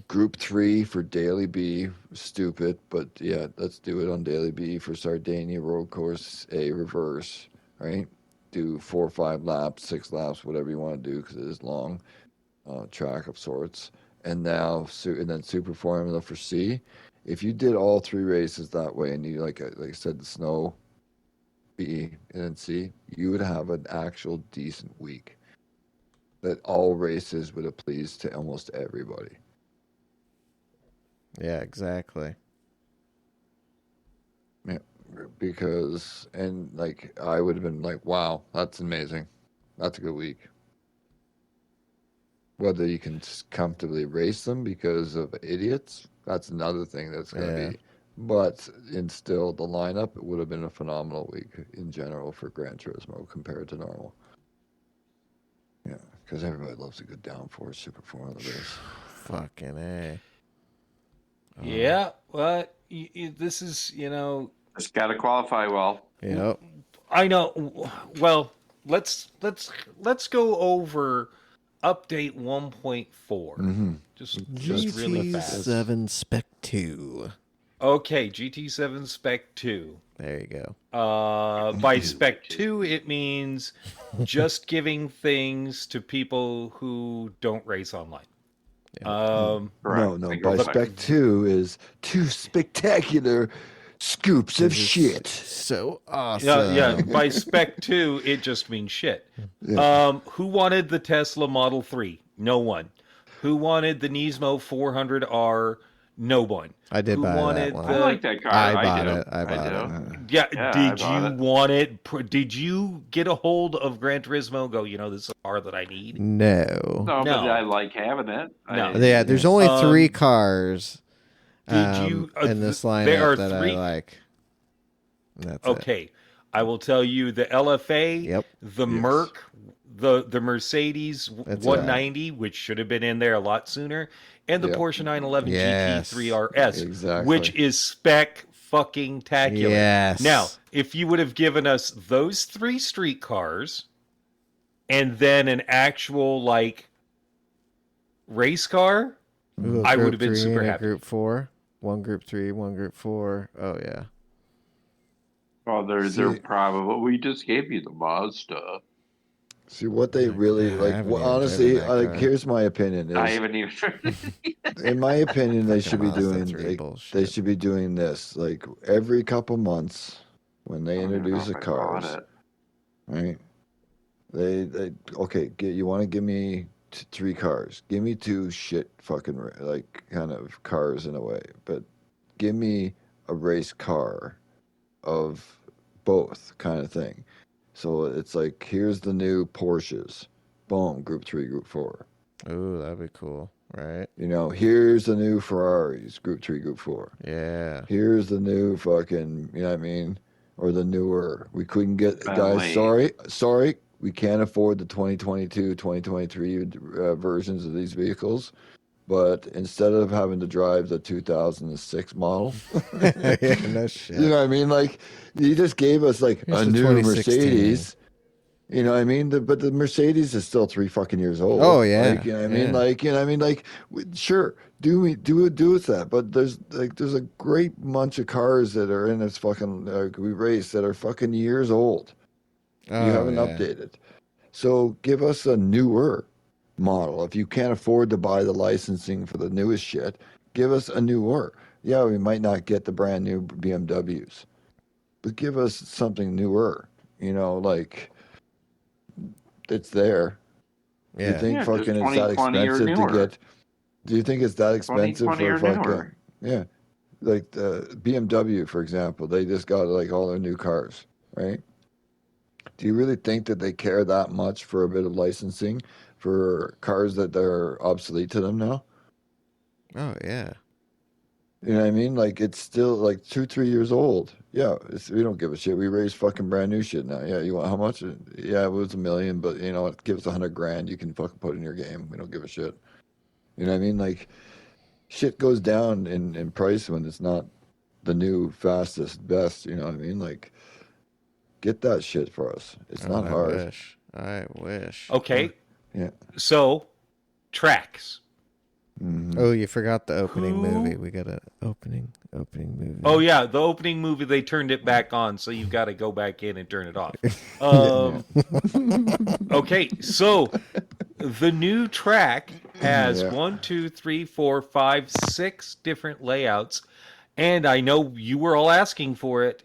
Group 3 for Daily B, stupid, but yeah, let's do it on Daily B for Sardinia Road Course A reverse, right? Do 4 or 5 laps, 6 laps, whatever you want to do because it is long track of sorts. And now, and then Super Formula for C. If you did all 3 races that way, and you like I said, the snow, B, and then C, you would have an actual decent week. That all races would have pleased to almost everybody. Yeah, exactly. Yeah, because and like I would have been like, wow, that's amazing, that's a good week. Whether you can comfortably race them because of idiots, that's another thing that's going to be. But in still the lineup, it would have been a phenomenal week in general for Gran Turismo compared to normal. Yeah, because everybody loves a good downforce Super Formula race. Fucking A. Yeah, but this is, Just got to qualify well. Yep. I know. Well, let's go over update 1.4. Just really fast. GT7 Spec II. Okay, GT7 Spec II. There you go. By Spec 2, it means just giving things to people who don't race online. Correct. No, Fingers by crossed. Spec 2 is 2 spectacular scoops of shit. So awesome. Yeah, by Spec 2, it just means shit. Yeah. Who wanted the Tesla Model 3? No one. Who wanted the Nismo 400R? No one. I did Who buy wanted that one. I like that car. I I bought do. it. I bought do. it. Yeah, Yeah, did I bought you it. want it? Did you get a hold of Gran Turismo and go, this is a car that I need? No. No, but No. I like having it. No. Yeah, there's only 3 cars Did you? in this there lineup are that 3. I like. And that's it. Okay, I will tell you the LFA, Yep. the Yes. Merc, the Mercedes That's 190, which should have been in there a lot sooner, and the Yep. Porsche 911 Yes. GT3 RS, Exactly. which is spec fucking tacular. Yes. Now, if you would have given us those 3 street cars and then an actual race car, Ooh, I Group would have been 3 super and a happy. Group 4. 1 Group 3, 1 Group 4. Oh, yeah. Well, they're See- probably. We just gave you the Mazda. See what they really I like. haven't Well, even honestly, driven that car. here's my opinion: I is haven't even. in my opinion, they Fucking should be Mazda doing 3 they bullshit. should be doing this like every couple months when they I don't even know introduce the if I bought cars, it. right? They okay. You want to give me 3 cars? Give me 2 shit fucking kind of cars in a way, but give me a race car of both kind of thing. So it's like, here's the new Porsches. Boom, Group 3, Group 4. Ooh, that'd be cool, right? Here's the new Ferraris, Group 3, Group 4. Yeah. Here's the new fucking, you know what I mean? Or the newer. We couldn't get, guys, Bentley. sorry, we can't afford the 2022, 2023 versions of these vehicles. But instead of having to drive the 2006 model, Yeah, no shit. you know what I mean? Like, you just gave us like Here's a the new 2016. Mercedes. You know what I mean? But the Mercedes is still 3 fucking years old. Oh, yeah. Like, you know what I mean? Yeah. Like, you know what I mean? Like, sure, do with that. But there's a great bunch of cars that are in this fucking we race that are fucking years old. Oh, You haven't yeah. updated. So give us a newer model. If you can't afford to buy the licensing for the newest shit, give us a newer. Yeah, we might not get the brand new BMWs, but give us something newer. Like it's there. Do you Yeah. think Yeah, just fucking it's that 2020 or expensive to newer. get? Do you think it's that expensive 2020 for or fucking? newer. Yeah, like the BMW, for example, they just got like all their new cars, right? Do you really think that they care that much for a bit of licensing for cars that are obsolete to them now? Oh, yeah. You know what I mean? Like it's still like 2, 3 years old. Yeah, we don't give a shit. We raise fucking brand new shit now. Yeah, you want how much? Yeah, it was $1 million, but give us $100,000. You can fucking put it in your game. We don't give a shit. You know what I mean? Like shit goes down in price when it's not the new fastest best. You know what I mean? Like get that shit for us. It's not hard. I wish. Okay. Yeah. So, tracks. Mhm. Oh, you forgot the opening Who- movie. We got an opening movie. Oh yeah, the opening movie they turned it back on, so you've got to go back in and turn it off. Okay, so the new track has Yeah. 1, 2, 3, 4, 5, 6 different layouts, and I know you were all asking for it.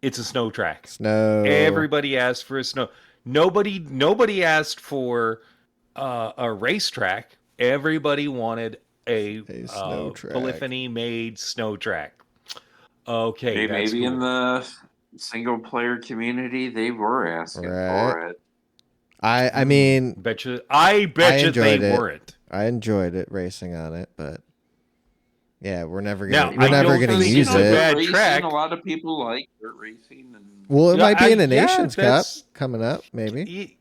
It's a snow track. Snow. Everybody asked for a snow. Nobody asked for a racetrack. Everybody wanted a snow track. Polyphony-made snow track. Okay, that's Maybe cool. in the single player community they were asking for it. I mean, I bet you they enjoyed it. weren't. I enjoyed it racing on it, but yeah, we're never Now, gonna I don't gonna think use it's a it. bad Racing, track. a lot of people like dirt racing, and Well, it Yeah, might be in a yeah, Nations Cup that's- coming up, maybe.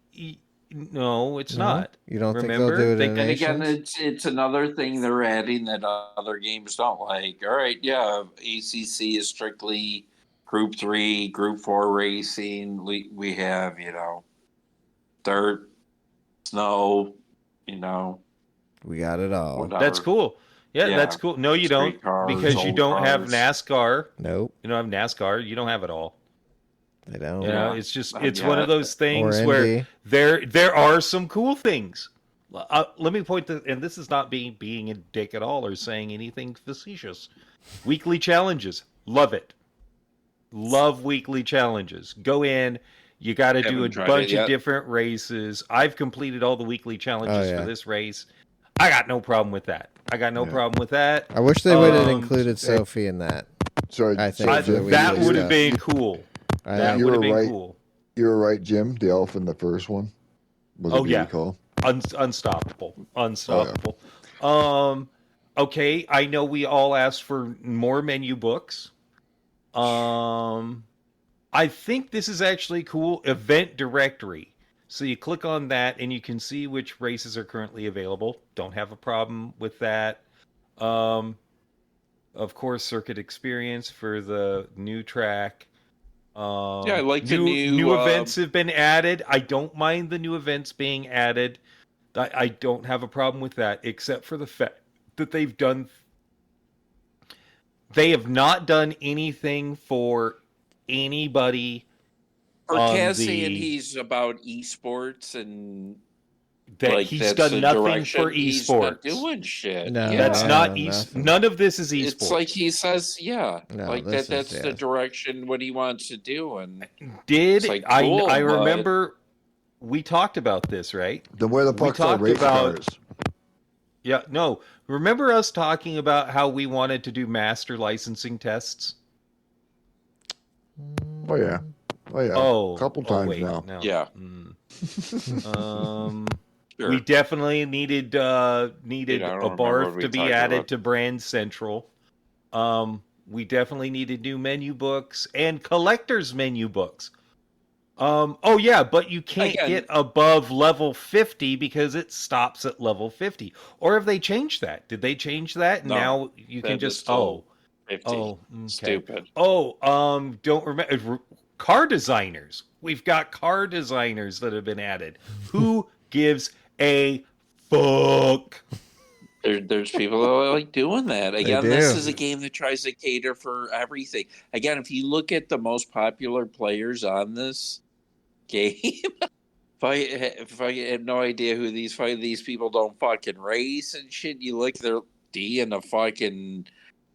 No, it's No? not. You don't Remember? think they'll do it They- in a and again, Nations? it's another thing they're adding that other games don't like. All right, yeah, ACC is strictly Group 3, Group 4 racing. We have dirt, snow, We got it all. whatever. That's cool. Yeah, Yeah. that's cool. No, you don't, Street cars, because you old don't have cars. NASCAR. Nope, You don't have NASCAR. You don't have it all. they don't. You know, Yeah, it's just I it's get one of it. those things Or where Indy. there are some cool things. Let me point to, and this is not being a dick at all or saying anything facetious. Weekly challenges, love it. Love weekly challenges. Go in. You got to do a Haven't tried bunch it of yet. different races. I've completed all the weekly challenges Oh, yeah. for this race. I got no problem with that. I wish they would have included Sophie in that. Sorry, I think that would have stuff. been cool. That You would have were been right. cool. You were right, Jim. The elf in the first one was a beauty call. Unstoppable. Okay, I know we all asked for more menu books. I think this is actually cool. Event directory. So you click on that and you can see which races are currently available. Don't have a problem with that. Of course, circuit experience for the new track. I like the new events have been added. I don't mind the new events being added. I don't have a problem with that, except for the fact that they have not done anything for anybody. For Cassie, and he's about esports and that he's done nothing for esports. He's not doing shit. No, that's not nothing. none of this is esports. It's like he says, like that's is the direction what he wants to do. And I remember we talked about this, right? Then where the fuck's our race cars? Yeah, no. Remember us talking about how we wanted to do master licensing tests? Oh yeah. A couple times now. No. Yeah. Sure. We definitely needed a Barth to be added to Brand Central. We definitely needed new menu books and collector's menu books. But you can't get above level 50 because it stops at level 50. Or have they changed that? Did they change that? No, now you can just 50. Okay. Stupid. Don't remember car designers. We've got car designers that have been added. Who gives a fuck? There's people that like doing that. Again, this is a game that tries to cater for everything. Again, if you look at the most popular players on this game, if I have no idea who these people don't fucking race and shit. You look, they're D and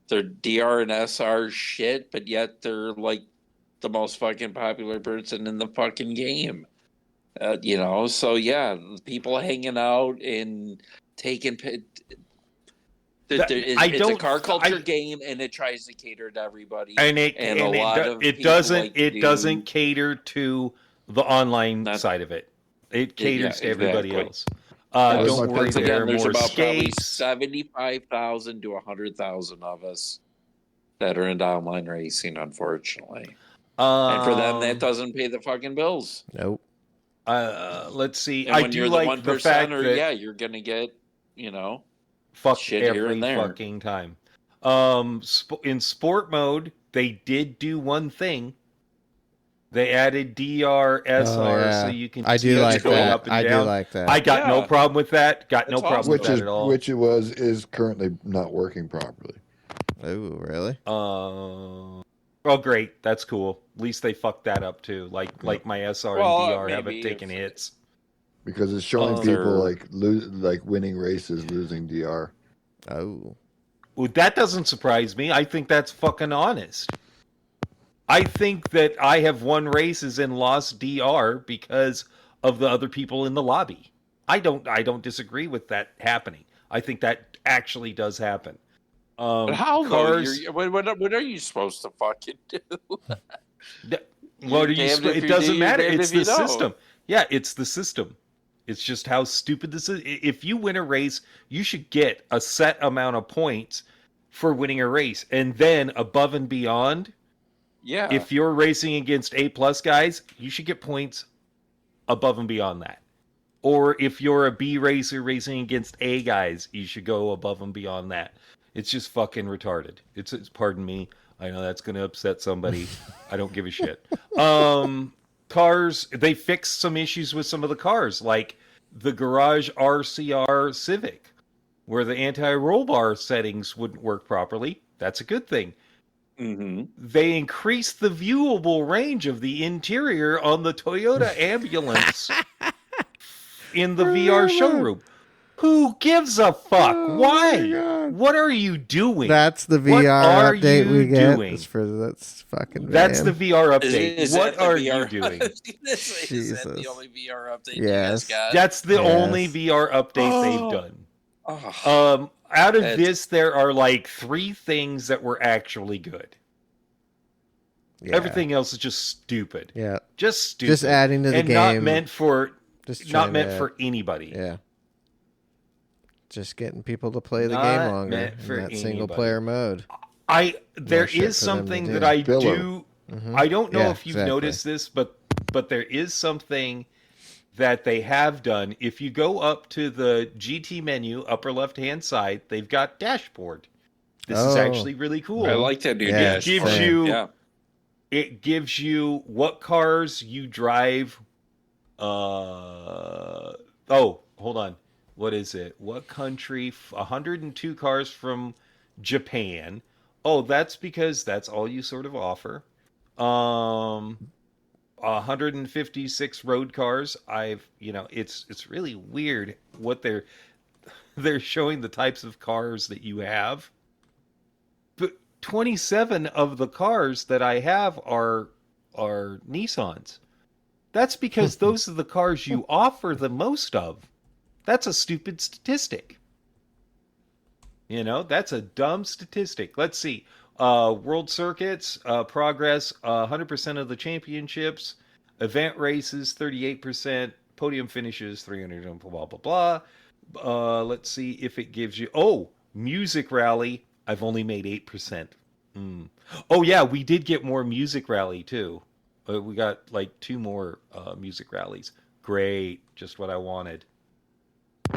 they're DR and SR shit, but yet they're like the most fucking popular person in the fucking game. So yeah, people hanging out and taking. It's a car culture game, and it tries to cater to everybody. It doesn't cater to the online side of it. It caters to everybody else. Don't worry, there are there's more about probably skates. 75,000 to 100,000 of us that are into online racing, unfortunately. And for them, that doesn't pay the fucking bills. Nope. Let's see. And when you're the 1%, that you're gonna get, fuck shit every here and there. fucking time. In sport mode, they did do one thing. They added DR, SR, so you can. I do like that. Up and down. Do like that. I got no problem with that. Got no problem with that at all. Which is currently not working properly. Oh, really? Oh, great. That's cool. At least they fucked that up too. Like my SR and DR haven't taken hits. Because it's showing people like winning races, losing DR. Oh. Well, that doesn't surprise me. I think that's fucking honest. I think that I have won races and lost DR because of the other people in the lobby. I don't disagree with that happening. I think that actually does happen. But how cars? What are you supposed to fucking do? It doesn't matter. It's the system. Yeah, it's the system. It's just how stupid this is. If you win a race, you should get a set amount of points for winning a race, and then above and beyond. Yeah. If you're racing against A+ guys, you should get points above and beyond that. Or if you're a B racer racing against A guys, you should go above and beyond that. It's just fucking retarded. It's pardon me. I know that's going to upset somebody. I don't give a shit. Cars, they fixed some issues with some of the cars, like the Garage RCR Civic, where the anti-roll bar settings wouldn't work properly. That's a good thing. Mm-hmm. They increased the viewable range of the interior on the Toyota ambulance in the VR showroom. Who gives a fuck? Why? What are you doing? That's the VR update we get. That's fucking. That's the VR update. What are you doing? Is that the only VR update? Yes. You guys got? That's the only VR update they've done. Oh, Out of That's- this, there are like 3 things that were actually good. Yeah. Everything else is just stupid. Yeah. Just stupid. Just adding to the and game. not meant for Just not trying meant to- for anybody. Yeah. Just getting people to play the Not game longer meant in for that single anybody. player mode. There shit is for them to something do. that I Filler. do. Mhm. I don't know Yeah, if you've exactly. noticed this, but there is something that they have done. If you go up to the GT menu, upper left hand side, they've got dashboard. This is Oh. actually really cool. I like that new Yeah, dashboard. gives you- yeah. It gives you what cars you drive. Hold on. What is it? What country? 102 cars from Japan. Oh, that's because that's all you sort of offer. 156 road cars. It's really weird what they're showing the types of cars that you have. But 27 of the cars that I have are Nissans. That's because those are the cars you offer the most of. That's a stupid statistic. That's a dumb statistic. Let's see. World circuits, progress, 100% of the championships, event races, 38%, podium finishes, 300, blah, blah, blah. Let's see if it gives you... Oh, music rally, I've only made 8%. Oh, yeah, we did get more music rally, too. We got, like, 2 more music rallies. Great, just what I wanted.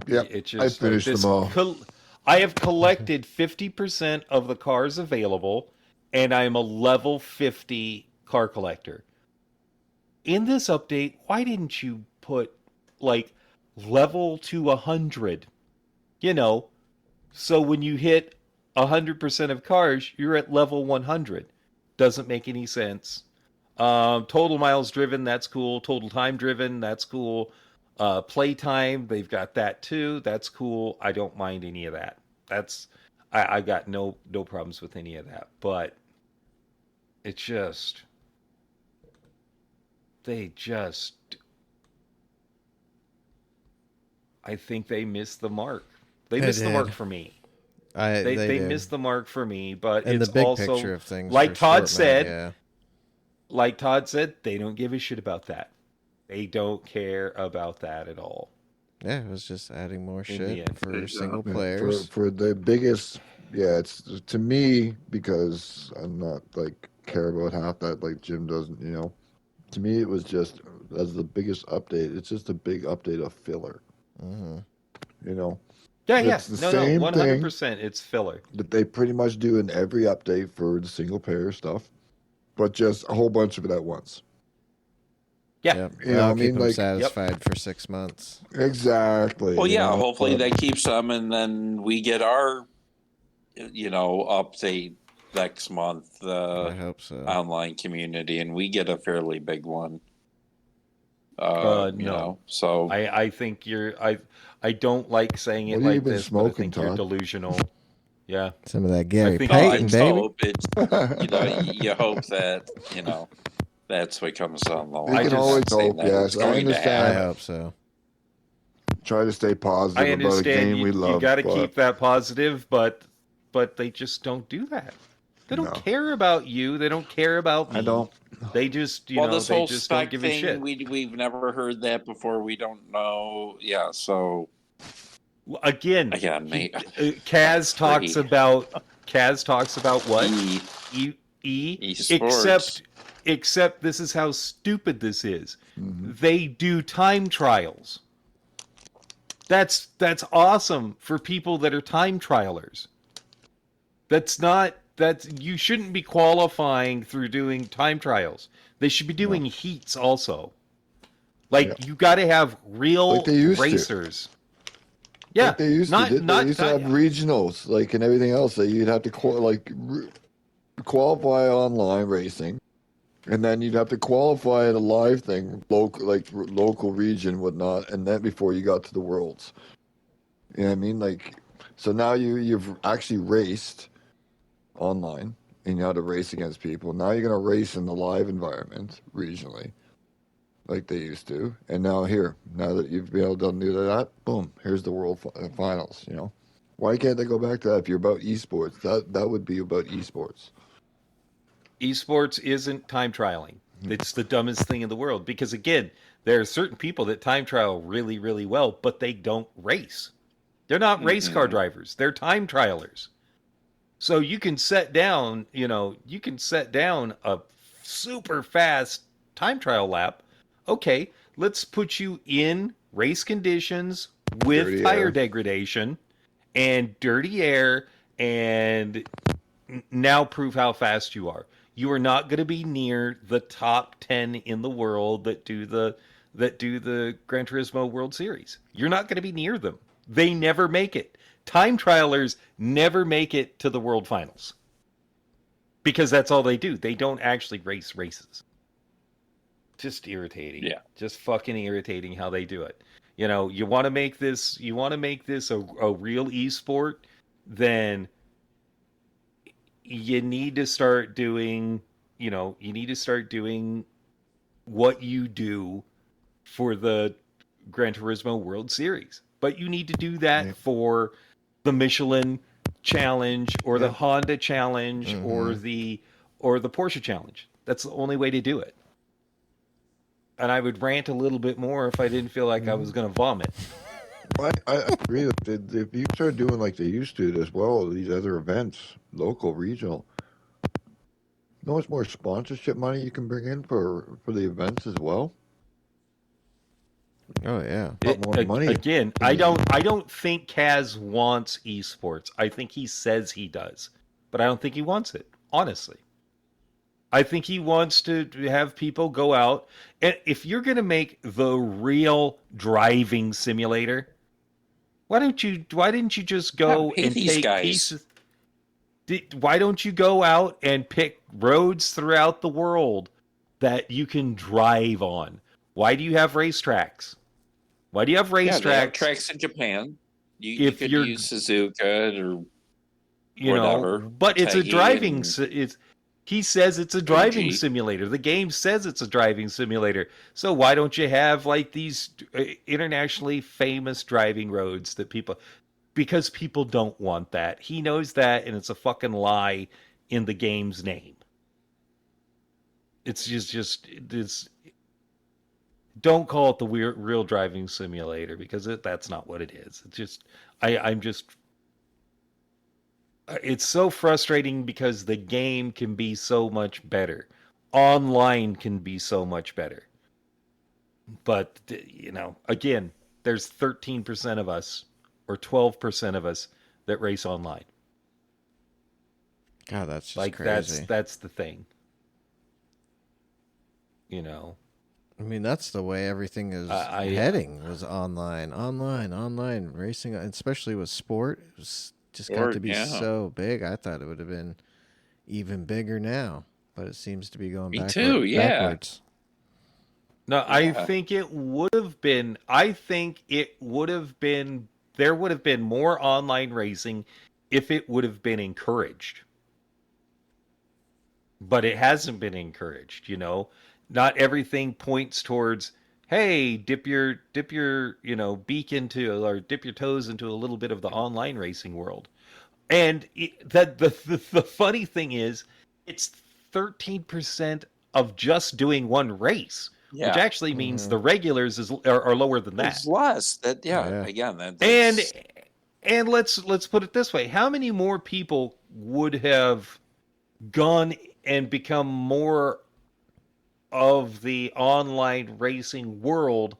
Yep, It's I just finished them all. I have collected 50% of the cars available, and I'm a level 50 car collector. In this update, why didn't you put, like, level to 100? So when you hit 100% of cars, you're at level 100. Doesn't make any sense. Total miles driven, that's cool. Total time driven, that's cool. Playtime, they've got that too. That's cool. I don't mind any of that. I got no problems with any of that. But it's just, I think they missed the mark. They missed the mark for me. They did. missed the mark for me. But In it's the big also, picture of things, like for Todd sure, said, man, yeah. like Todd said, they don't give a shit about that. They don't care about that at all. Yeah, it was just adding more In the shit end. for single Yeah, players. for the biggest, it's to me, because I'm not like care about half that like Jim doesn't. To me it was just as the biggest update. It's just a big update of filler. Mm-hmm. Yeah. It's the No, same 100%. It's filler. that they pretty much do in every update for the single player stuff, but just a whole bunch of it at once. Yeah. Yep. You know, That'll I mean, keep them like- satisfied for 6 months. Exactly. Well, you yeah, know, hopefully that keeps them, and then we get our, update next month, I hope so. online community, and we get a fairly big one. No. So I think I don't like saying it What have you like been this, but I smoking, think you're Todd? delusional. Yeah. Some of that Gary think- I Payton, just baby. hope it's, you hope that, that's what comes down the line. I can just- always Saying hope, that yes. it's I going to understand. I happen. hope so. Try to stay positive I about a understand game we you love. got to but keep that positive, but they just don't do that. They don't No. care about you. They don't care about me. I don't. They just, This they whole just don't spec give a thing, shit. we've never heard that before. We don't know. Yeah, so Again, mate. Kaz talks Free. about what? Esports. Except this is how stupid this is. Mhm. They do time trials. That's awesome for people that are time trialers. You shouldn't be qualifying through doing time trials. They should be doing heats also. Yeah. You got to have real Like they used to. racers. Yeah, Like they used to. They used to have regionals, like and everything else. That you'd have to qualify online racing, and then you'd have to qualify at a live thing, local region, whatnot, and then before you got to the worlds. You know what I mean? Like, so now you've actually raced online, and you had to race against people. Now you're gonna race in the live environment regionally, like they used to. And now that you've been able to do that, boom, here's the world finals. Why can't they go back to that if you're about esports? That would be about esports. Esports isn't time trialing. It's the dumbest thing in the world because, again, there are certain people that time trial really, really well, but they don't race. They're not race car drivers. They're time trialers. So you can set down, a super fast time trial lap. Okay, let's put you in race conditions with Dirty tire air. degradation and dirty air, and now prove how fast you are. You are not going to be near the top 10 in the world that do the Gran Turismo World Series. You're not going to be near them. They never make it. Time trialers never make it to the World Finals. Because that's all they do. They don't actually race races. Just irritating. Yeah. Just fucking irritating how they do it. You want to make this a real esport, then you need to start doing what you do for the Gran Turismo World Series. But you need to do that for the Michelin Challenge or the Honda Challenge or the Porsche Challenge. That's the only way to do it. And I would rant a little bit more if I didn't feel like I was going to vomit. I agree that if you start doing like they used to as well, these other events, local, regional, you know, it's more sponsorship money you can bring in for the events as well. Oh yeah. A lot more money. Again, I don't think Kaz wants esports. I think he says he does, but I don't think he wants it. Honestly, I think he wants to have people go out, and if you're going to make the real driving simulator, why didn't you just go pay and these take guys. pieces? Why don't you go out and pick roads throughout the world that you can drive on? Why do you have racetracks? Why do you have racetracks? Yeah, they have tracks in Japan. You could use Suzuka or whatever. But it's a driving. He says it's a driving AG. simulator. The game says it's a driving simulator. So why don't you have like these internationally famous driving roads that people? Because people don't want that. He knows that, and it's a fucking lie in the game's name. It's just don't call it the real driving simulator because that's not what it is. It's just it's so frustrating because the game can be so much better. Online can be so much better. But again, there's 13% of us or 12% of us that race online. God, that's just like crazy. that's the thing. I mean, that's the way everything is heading. Was online racing, especially with sport. It was just got to be so big. I thought it would have been even bigger now, but it seems to be going backwards. No, I think it would have been. I think it would have been. There would have been more online racing if it would have been encouraged. But it hasn't been encouraged. Not everything points towards, hey, dip your beak into, or dip your toes into a little bit of the online racing world. And the funny thing is, it's 13% of just doing one race, which actually means the regulars are lower than that. It's less. Again, and let's put it this way: how many more people would have gone and become more of the online racing world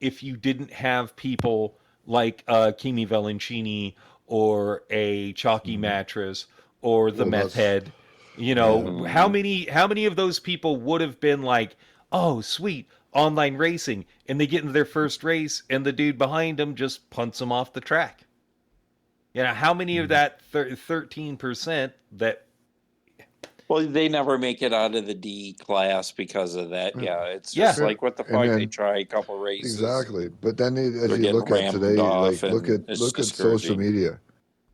if you didn't have people like Kimi Valancini or a Chalky Mattress or the Meth Head? How many of those people would have been like, oh, sweet, online racing, and they get into their first race and the dude behind them just punts them off the track? How many of that 13% that... Well, they never make it out of the D class because of that. Yeah, it's just like, what the fuck? They try a couple races. Exactly. But then as you look at today, like look at social media,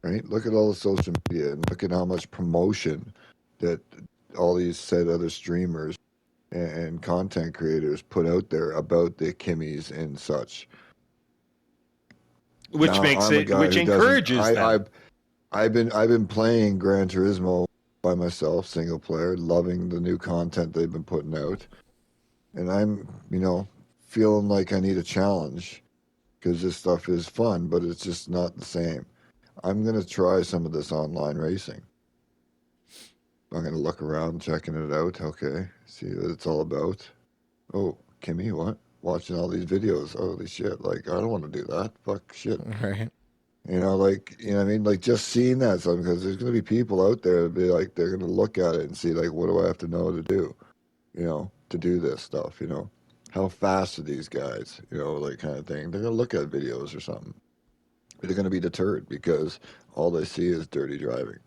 right? Look at all the social media and look at how much promotion that all these said other streamers and content creators put out there about the Kimmys and such. which Now, makes I'm a it, guy which who doesn't. encourages them. I've been playing Gran Turismo by myself, single player, loving the new content they've been putting out, and I'm feeling like I need a challenge because this stuff is fun, but it's just not the same. I'm gonna try some of this online racing. I'm gonna look around, checking it out. Okay, see what it's all about. Oh, Kimmy, what? Watching all these videos. Holy shit! Like, I don't want to do that. Fuck shit. Right. Like, what I mean? Like, just seeing that something, because there's going to be people out there that be like, they're going to look at it and see, like, what do I have to know to do, to do this stuff, How fast are these guys, like kind of thing. They're going to look at videos or something. But they're going to be deterred because all they see is dirty driving.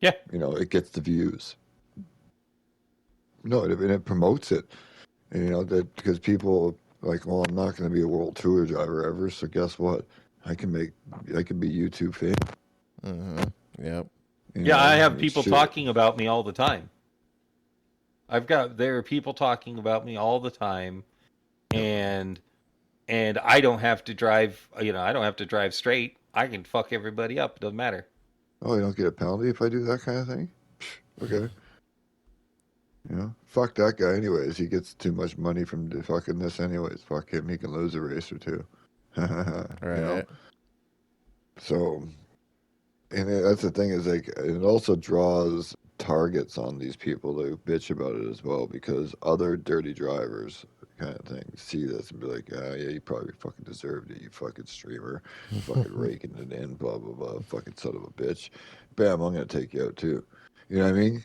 Yeah. It gets the views. No, and it promotes it. And, that because people like, well, I'm not going to be a world tour driver ever, so guess what? I can be YouTube famous. Mm-hmm. Yep. Yeah, I have people shit. talking about me all the time. There are people talking about me all the time, and I don't have to drive, I don't have to drive straight. I can fuck everybody up. It doesn't matter. Oh, you don't get a penalty if I do that kind of thing? Okay. Fuck that guy anyways. He gets too much money from fucking this anyways. Fuck him. He can lose a race or two. Right. So, and that's the thing is, like, it also draws targets on these people that bitch about it as well, because other dirty drivers kind of thing see this and be like, yeah, you probably fucking deserved it, you fucking streamer, fucking raking it in, blah, blah, blah, fucking son of a bitch. Bam, I'm going to take you out too. You know what I mean?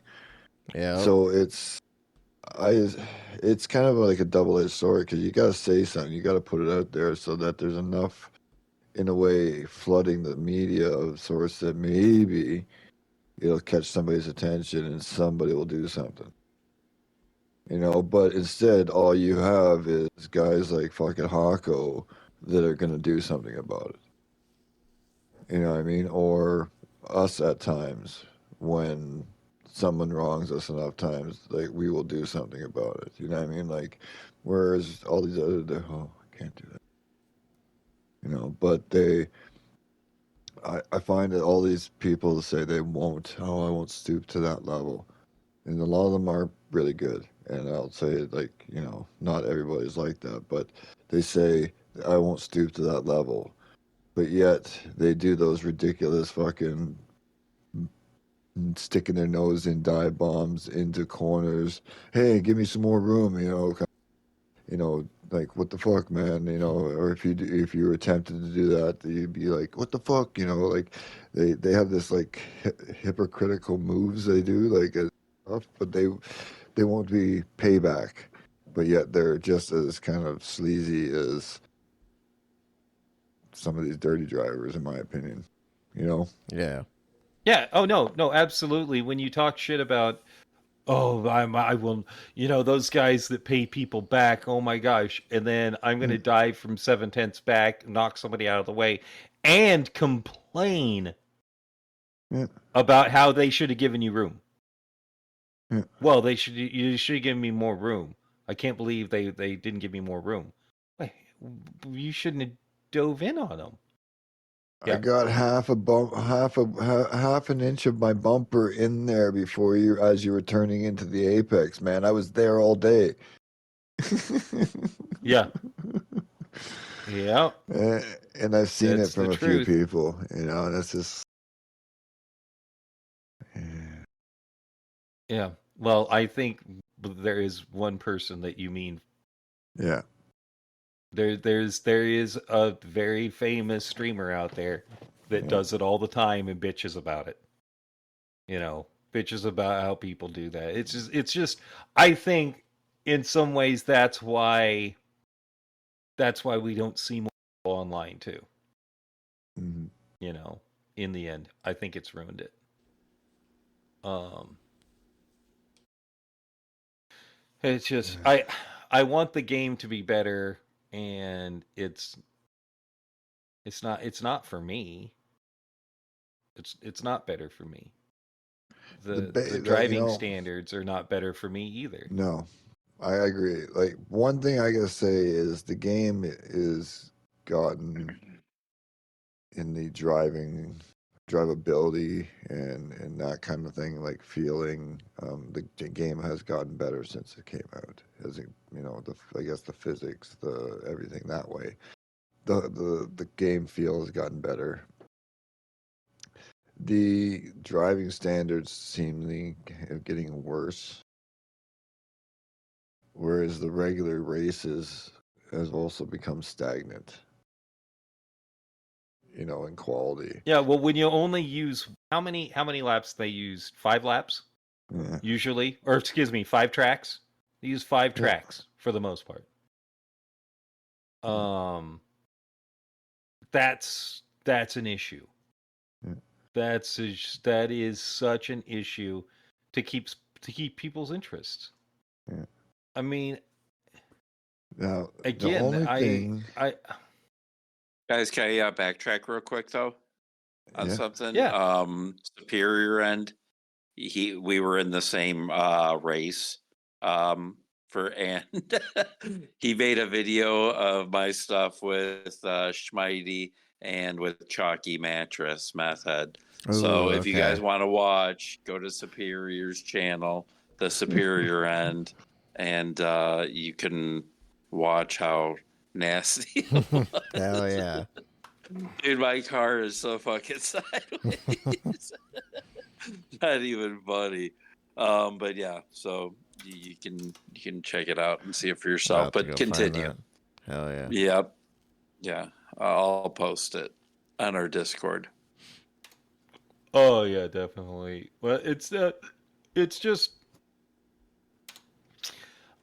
Yeah. So it's kind of like a double-edged sword, because you got to say something, you got to put it out there so that there's enough, in a way, flooding the media of sorts that maybe it'll catch somebody's attention and somebody will do something. But instead, all you have is guys like fucking Hako that are going to do something about it. You know what I mean? Or us at times, when someone wrongs us enough times, like, we will do something about it. You know what I mean? Like, whereas all these other, oh, I can't do that. But I find that all these people say they won't, I won't stoop to that level. And a lot of them are really good. And I'll say, like, not everybody's like that, but they say, I won't stoop to that level. But yet they do those ridiculous fucking sticking their nose in dive bombs into corners. Hey, give me some more room, like, what the fuck, man, or if you were tempted to do that, you'd be like, what the fuck, like, they have this, like, hypocritical moves they do, like, stuff, but they won't be payback, but yet they're just as kind of sleazy as some of these dirty drivers, in my opinion, Yeah. Yeah. Oh, no, absolutely. When you talk shit about, oh, I will, those guys that pay people back, oh my gosh, and then I'm going to dive from 7/10 back, knock somebody out of the way, and complain about how they should have given you room. Well, you should have given me more room. I can't believe they didn't give me more room. Wait, you shouldn't have dove in on them. I got half an inch of my bumper in there before as you were turning into the apex, man. I was there all day. Yeah. Yeah. And I've seen That's it from the a few truth. people, and it's just. Yeah. Well, I think there is one person that you mean. Yeah. There is a very famous streamer out there that does it all the time and bitches about it. Bitches about how people do that. It's just I think in some ways that's why we don't see more people online too. Mm-hmm. In the end, I think it's ruined it. It's just I want the game to be better, and it's not for me. It's not better for me. The driving standards are not better for me either. No, I agree. Like, one thing I gotta say is the game is gotten in the drivability and that kind of thing, like feeling. The game has gotten better since it came out. As it, I guess the physics, the everything that way. The game feel has gotten better. The driving standards seem getting worse, whereas the regular races has also become stagnant. In quality. Yeah, well, when you only use how many laps they use? 5 laps Yeah. usually, or excuse me, 5 tracks. They use 5 tracks for the most part. That's an issue. Yeah. That is such an issue to keep people's interests. Yeah. I mean, Now again, the only thing. Guys, can I backtrack real quick though on something? Yeah. Superior End. We were in the same race. And he made a video of my stuff with Schmitey and with Chalky Mattress Method. So if you guys want to watch, go to Superior's channel, the Superior End, and you can watch how nasty it was. Hell yeah. Dude, my car is so fucking sideways. Not even funny. But yeah, so you can check it out and see it for yourself. But continue. Hell yeah. Yep. Yeah. I'll post it on our Discord. Oh yeah, definitely. Well, it's just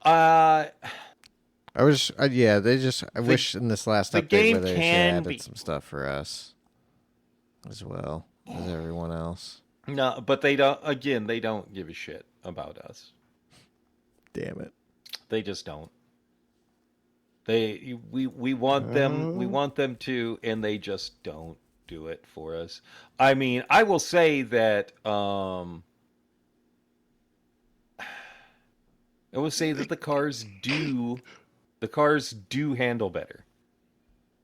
I wish in this last update where they added some stuff for us as well as everyone else. No, but they don't give a shit about us. Damn it. They just don't. We want them to, and they just don't do it for us. I mean, I will say that the cars do handle better.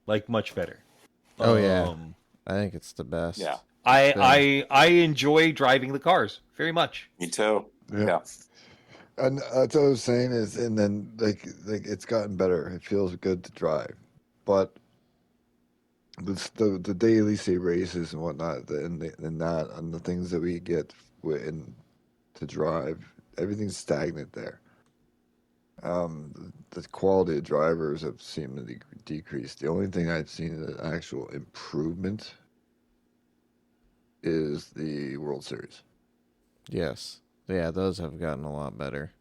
Like much better. Oh yeah. I think it's the best. Yeah. I enjoy driving the cars very much. Me too. Yeah. And that's what I was saying is, and then like it's gotten better. It feels good to drive, but the daily say races and whatnot, and the things that we get to drive, everything's stagnant there. The quality of drivers have seemed to decrease. The only thing I've seen an actual improvement is the World Series. Yes. Yeah, those have gotten a lot better.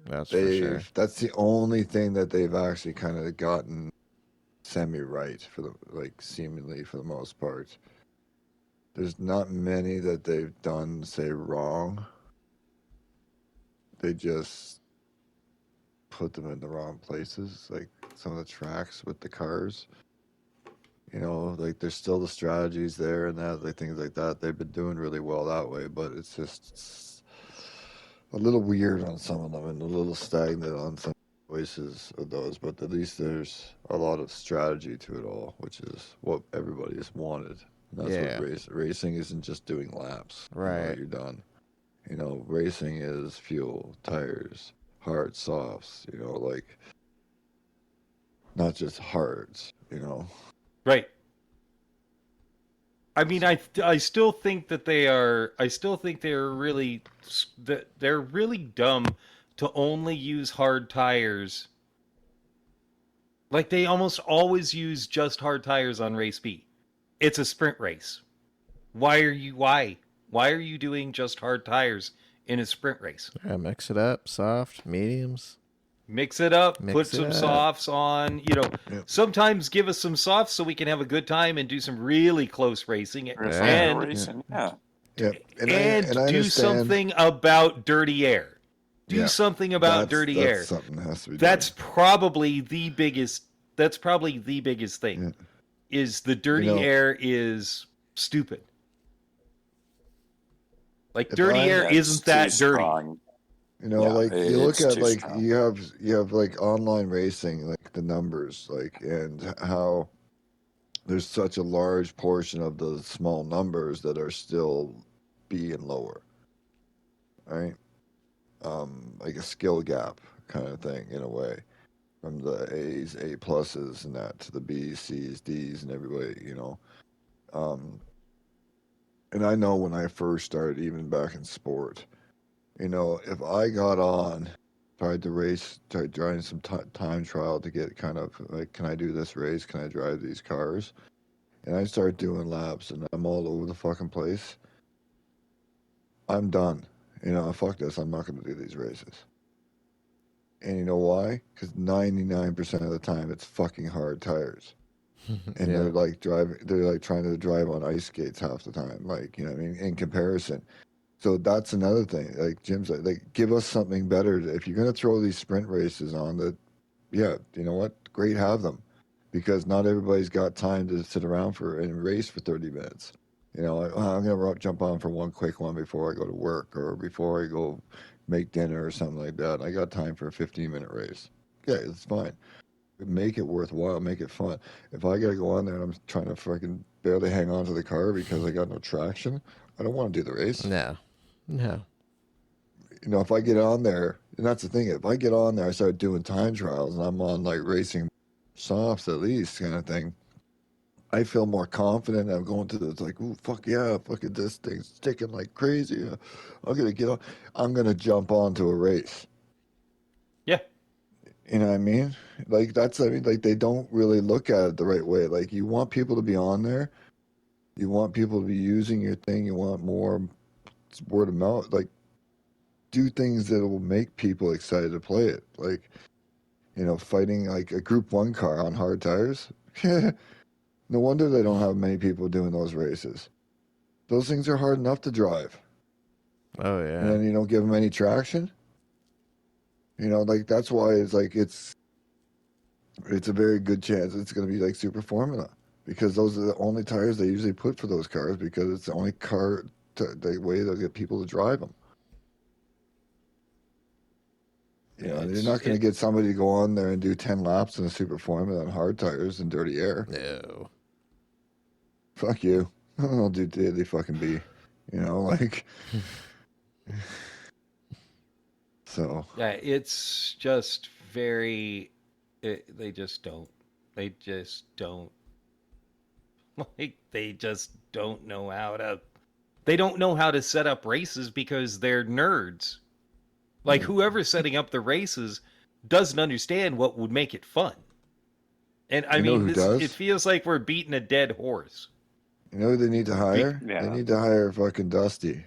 That's for sure. That's the only thing that they've actually kind of gotten semi-right seemingly for the most part. There's not many that they've done, say, wrong. They just put them in the wrong places, like some of the tracks with the cars. Like there's still the strategies there and that, like things like that. They've been doing really well that way, but it's just a little weird on some of them and a little stagnant on some voices of those. But at least there's a lot of strategy to it all, which is what everybody has wanted. And that's what racing isn't just doing laps. Right. You're done. Racing is fuel, tires, hard, softs. Like not just hards. Right. I mean, I still think that they're really dumb to only use hard tires. Like they almost always use just hard tires on race B. It's a sprint race. Why are you doing just hard tires in a sprint race? Yeah, mix it up, soft, mediums. Mix it up, put some softs on, sometimes give us some softs so we can have a good time and do some really close racing. And do something about dirty air. Do something about dirty air. Something has to be that's probably the biggest thing. Yeah. Is the dirty air is stupid. Like dirty air isn't that dirty. You know, Yeah, like you look it's at too like strong. you have like online racing, like the numbers, like and how there's such a large portion of the small numbers that are still being lower, right? Like a skill gap kind of thing in a way, from the A's, A pluses, and that to the B's, C's, D's, and everybody, you know. Um, and I know when I first started, even back in sport, you know, if I got on, tried to race, tried driving some time trial to get kind of like, can I do this race? Can I drive these cars? And I start doing laps, and I'm all over the fucking place. I'm done. You know, fuck this. I'm not going to do these races. And you know why? Because 99% of the time it's fucking hard tires. And Yeah. they're like trying to drive on ice skates half the time. Like, you know what I mean? In comparison. So that's another thing. Like Jim's like, give us something better. If you're going to throw these sprint races on, that, yeah, you know what? Great, have them. Because not everybody's got time to sit around for and race for 30 minutes. You know, like, I'm going to jump on for one quick one before I go to work or before I go make dinner or something like that. I got time for a 15-minute race. Yeah, it's fine. Make it worthwhile, make it fun. If I got to go on there and I'm trying to fucking barely hang on to the car because I got no traction, I don't want to do the race. No. No. You know, if I get on there, and that's the thing, if I get on there, I start doing time trials and I'm on like racing softs at least kind of thing, I feel more confident. I'm going to the, it's like, ooh, fuck yeah, fuck it, this thing's sticking like crazy. I'm going to get on, I'm going to jump onto a race. Yeah. You know what I mean? Like, that's, I mean, like, they don't really look at it the right way. Like, you want people to be on there. You want people to be using your thing. You want more word of mouth. Like, do things that will make people excited to play it. Like, you know, fighting like a Group 1 car on hard tires. No wonder they don't have many people doing those races. Those things are hard enough to drive. Oh And yeah. then you don't give them any traction. You know, like, that's why it's like, it's a very good chance it's going to be like Super Formula, because those are the only tires they usually put for those cars, because it's the only car the way they'll get people to drive them. You know, they're not going to get somebody to go on there and do 10 laps in a Super Formula on hard tires and dirty air. No. Fuck you. I'll do daily fucking be. You know, like. So. Yeah, it's just very. They just don't. They just don't. Like, they just don't know how to. They don't know how to set up races because they're nerds. Like, whoever's setting up the races doesn't understand what would make it fun. And I You know mean, who it does? feels like we're beating a dead horse. You know who they need to hire? Yeah. They need to hire fucking Dusty.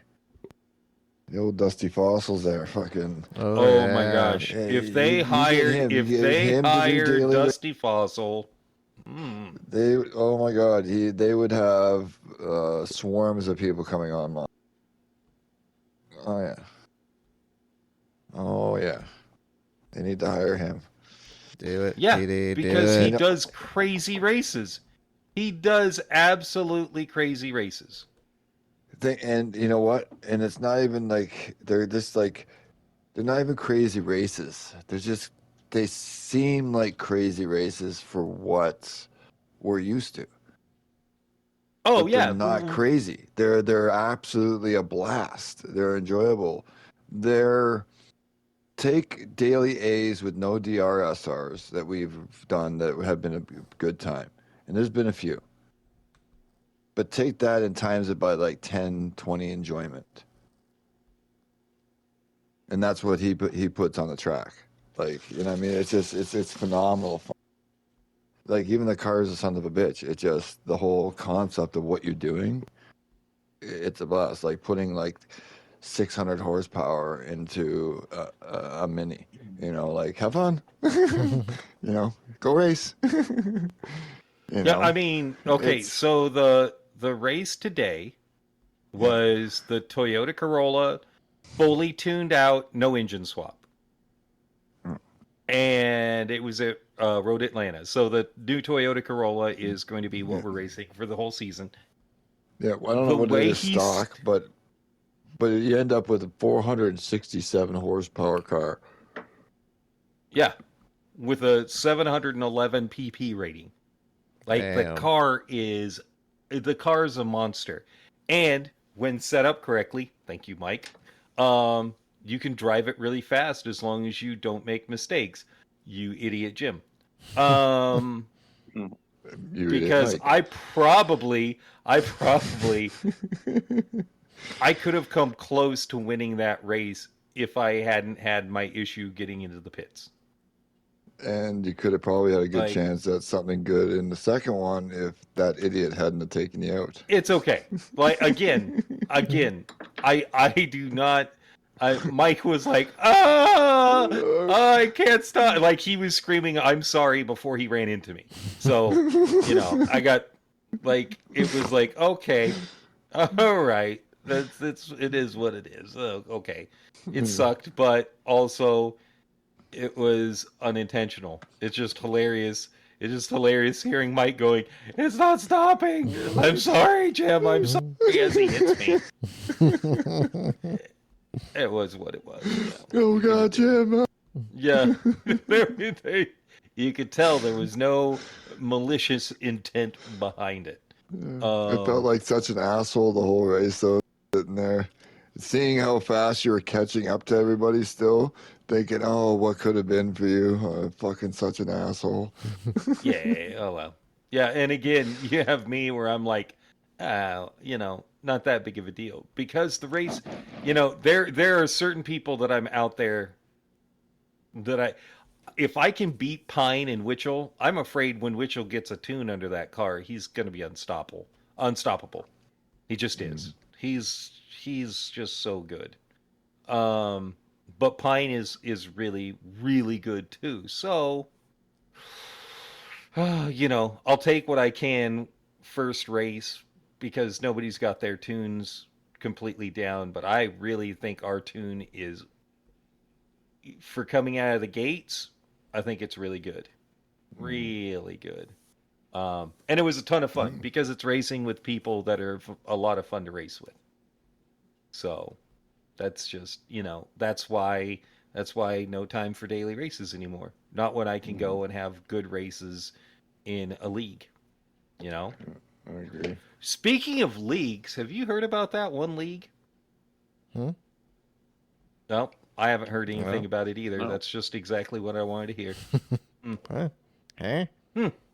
The old Dusty Fossils there, fucking. Oh my yeah. gosh! Yeah, If they you get hired, him. You if get they him to do hired daily. Dusty Fossil, They, oh my God, they would have swarms of people coming online. Oh yeah, oh yeah. They need to hire him. Do it. yeah, PD, because do he it. does crazy races. He does absolutely crazy races. And you know what? And it's not even like they're just like, they're not even crazy races. They seem like crazy races for what we're used to. Oh But they're yeah, not crazy. They're absolutely a blast. They're enjoyable. They're take daily A's with no DRSRs that we've done that have been a good time. And there's been a few. But take that and times it by like 10, 20 enjoyment. And that's what he puts on the track. Like, you know what I mean? It's just, it's phenomenal fun. Like, even the car is a son of a bitch. It just, the whole concept of what you're doing, it's a blast. Like putting like 600 horsepower into a mini, you know, like, have fun, you know, go race. You yeah. know, I mean, okay. it's So the race today was the Toyota Corolla, fully tuned out, no engine swap, and it was at Road Atlanta. So the new Toyota Corolla is going to be what we're racing for the whole season. yeah. I don't know The what it way is stock, but But you end up with a 467 horsepower car. Yeah, with a 711 pp rating. Like Damn. the car is a monster, and when set up correctly, thank you, Mike. You can drive it really fast as long as you don't make mistakes. You idiot, Jim. Because I probably I could have come close to winning that race if I hadn't had my issue getting into the pits. And you could have probably had a good chance at something good in the second one if that idiot hadn't have taken you out. It's okay. Like again, I do not. Mike was like, I can't stop. Like he was screaming, "I'm sorry" before he ran into me. So I got like it was like okay, all right. It is what it is. Okay, it sucked, but also it was unintentional. It's just hilarious. It's just hilarious hearing Mike going, "It's not stopping. I'm sorry, Jim. I'm sorry," as he hits me. It was what it was. Oh God, Jim! Yeah, you could tell there was no malicious intent behind it. I felt like such an asshole the whole race, though, sitting there, seeing how fast you were catching up to everybody still. Thinking, oh, what could have been for you? Fucking such an asshole. Yeah, oh well. Yeah, and again, you have me where I'm like, not that big of a deal. Because the race, there are certain people that I'm out there that if I can beat Pine and Witchell, I'm afraid when Witchell gets a tune under that car, he's going to be unstoppable. He just is. He's just so good. But Pine is really, really good too. So, I'll take what I can first race because nobody's got their tunes completely down. But I really think our tune is, for coming out of the gates, I think it's really good. Really good. And it was a ton of fun because it's racing with people that are a lot of fun to race with. So that's just, that's why no time for daily races anymore. Not when I can go and have good races in a league, I agree. Speaking of leagues, have you heard about that one league? No, I haven't heard anything about it either. No. That's just exactly what I wanted to hear.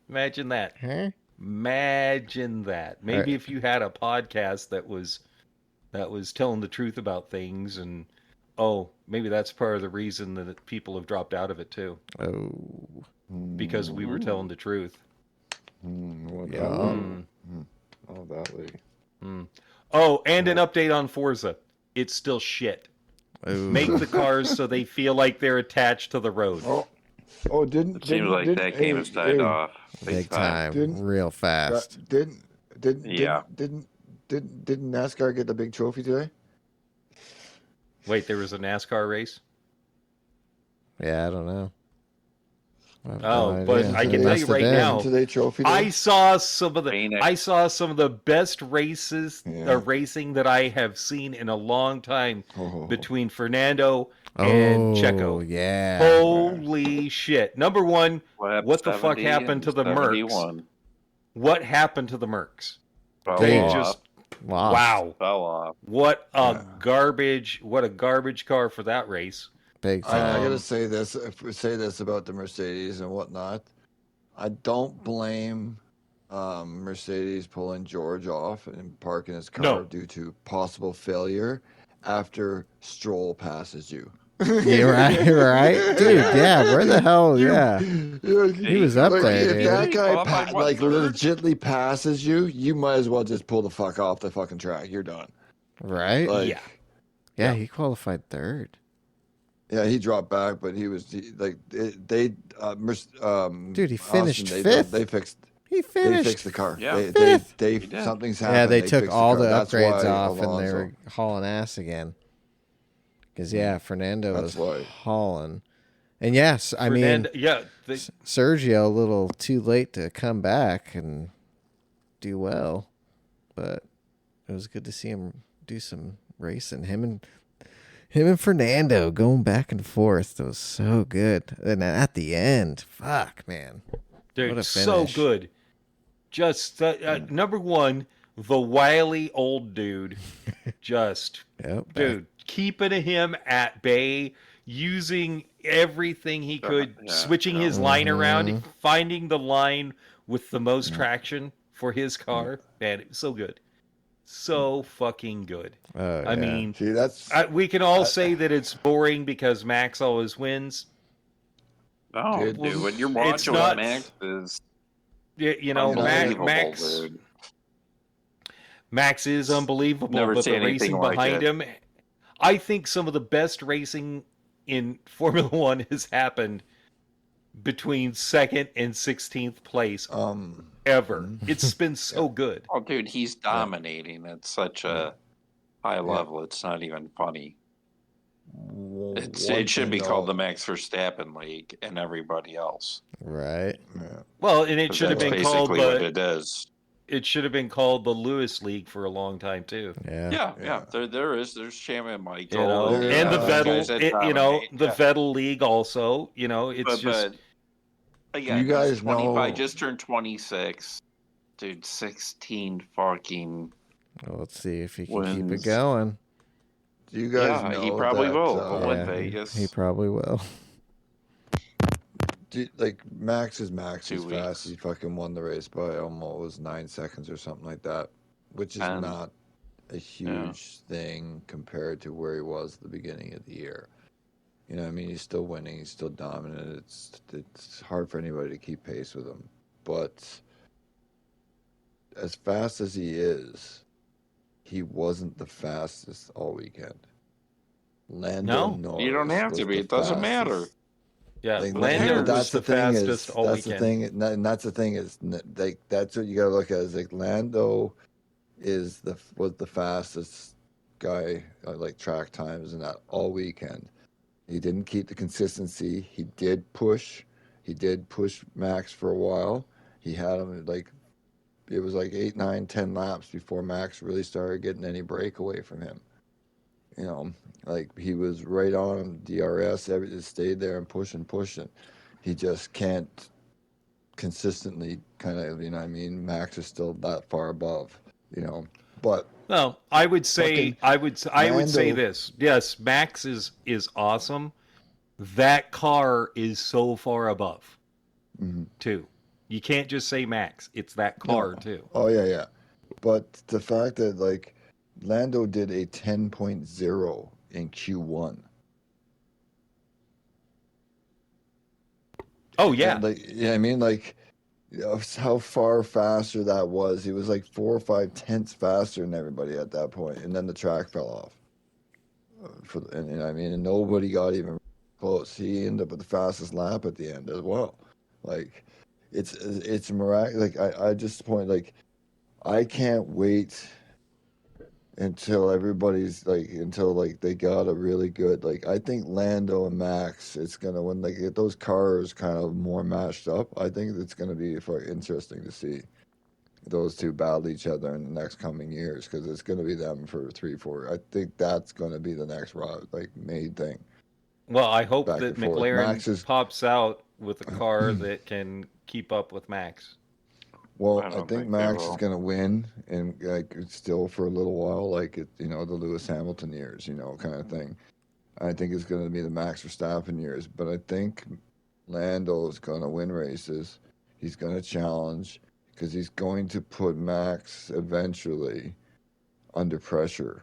Imagine that. Imagine that. Maybe if you had a podcast that was telling the truth about things, and maybe that's part of the reason that people have dropped out of it too. Because we were telling the truth. That league. Oh, and an update on Forza. It's still shit. Make the cars so they feel like they're attached to the road. It seems like that game has died off big time, real fast. Didn't NASCAR get the big trophy today? Wait, there was a NASCAR race? Yeah, I don't know. But I can tell you right now, I saw some of the best races, racing that I have seen in a long time between Fernando and Checo. Yeah. Holy shit. Number one, what the fuck happened to the Mercs? What happened to the Mercs? They just wow. Fell off. What a garbage car for that race. Big time. I gotta say this about the Mercedes and whatnot. I don't blame Mercedes pulling George off and parking his car due to possible failure after Stroll passes you. You're right, dude. Yeah, where the hell? Yeah, he was up there. If that guy legitimately passes you, you might as well just pull the fuck off the fucking track. You're done. Right? Yeah. He qualified third. Yeah, he dropped back, but he was dude. He finished Austin, fifth. They fixed the car. Yeah, they something's happened. Yeah, they took all the upgrades why off, and they were hauling ass again. Because Fernando was hauling, and yes, Sergio a little too late to come back and do well, but it was good to see him do some racing. Him and Fernando going back and forth. It was so good. And at the end, fuck, man. Dude, What a so finish. good. Just number one, the wily old dude. Just, Yep. dude, keeping him at bay, using everything he could, switching his line around, finding the line with the most traction for his car. Man, it was so good. So fucking good. I mean, see, that's we can all say that it's boring because Max always wins. No, dude, when you're watching what Max is, you know, Max. Dude. Max is unbelievable, Never but the seen anything racing like behind it. him, I think some of the best racing in Formula One has happened between 2nd and 16th place ever. It's been so good. Oh, dude, he's dominating at such a high level. It's not even funny. It should be called the Max Verstappen League and everybody else. Right. Yeah. Well, and it should have been called what it is. It should have been called the Lewis League for a long time too. Yeah. There's Champion Mike, you know, and the Vettel, you know, the Vettel League also. You know, it's just. Again, you guys know, I just turned 26, dude. 16 fucking. Well, let's see if he can wins. keep it going. Do you guys know he probably that, will. Win Vegas. He probably will. Like Max is 2 weeks. fast. He fucking won the race by almost 9 seconds or something like that, which is not a huge thing compared to where he was at the beginning of the year. You know what I mean? He's still winning. He's still dominant. It's hard for anybody to keep pace with him. But as fast as he is, he wasn't the fastest all weekend. Lando Norris you don't have to be. It doesn't matter. Yeah, like, Lando was the fastest all weekend. The thing, and that's the thing is, like, that's what you gotta look at. Is like Lando was the fastest guy, like track times and that all weekend. He didn't keep the consistency. He did push Max for a while. He had him like, it was like 8, 9, 10 laps before Max really started getting any break away from him. You know, like he was right on him, DRS, everything, stayed there and pushing. He just can't consistently kind of, you know what I mean? Max is still that far above, you know. But no, I would say this. Yes, Max is awesome. That car is so far above, too. You can't just say Max. It's that car, too. Oh, yeah. But the fact that, like, Lando did a 10.0 in Q1. Oh, yeah. And, like, yeah, I mean, like, how far faster that was. He was like 4 or 5 tenths faster than everybody at that point, and then the track fell off. And you know what I mean, and nobody got even close. He ended up with the fastest lap at the end as well. Like, it's miraculous. Like, I just point, like, I can't wait until everybody's like, they got a really good, like, I think Lando and Max, it's gonna, when they get those cars kind of more matched up, I think it's gonna be interesting to see those two battle each other in the next coming years, because it's gonna be them for 3-4. I think that's gonna be the next main thing. Well, I hope that McLaren pops out with a car that can keep up with Max. Well, I think Max is going to win, and like still for a little while, like the Lewis Hamilton years, kind of thing. I think it's going to be the Max Verstappen years, but I think Lando is going to win races. He's going to challenge because he's going to put Max eventually under pressure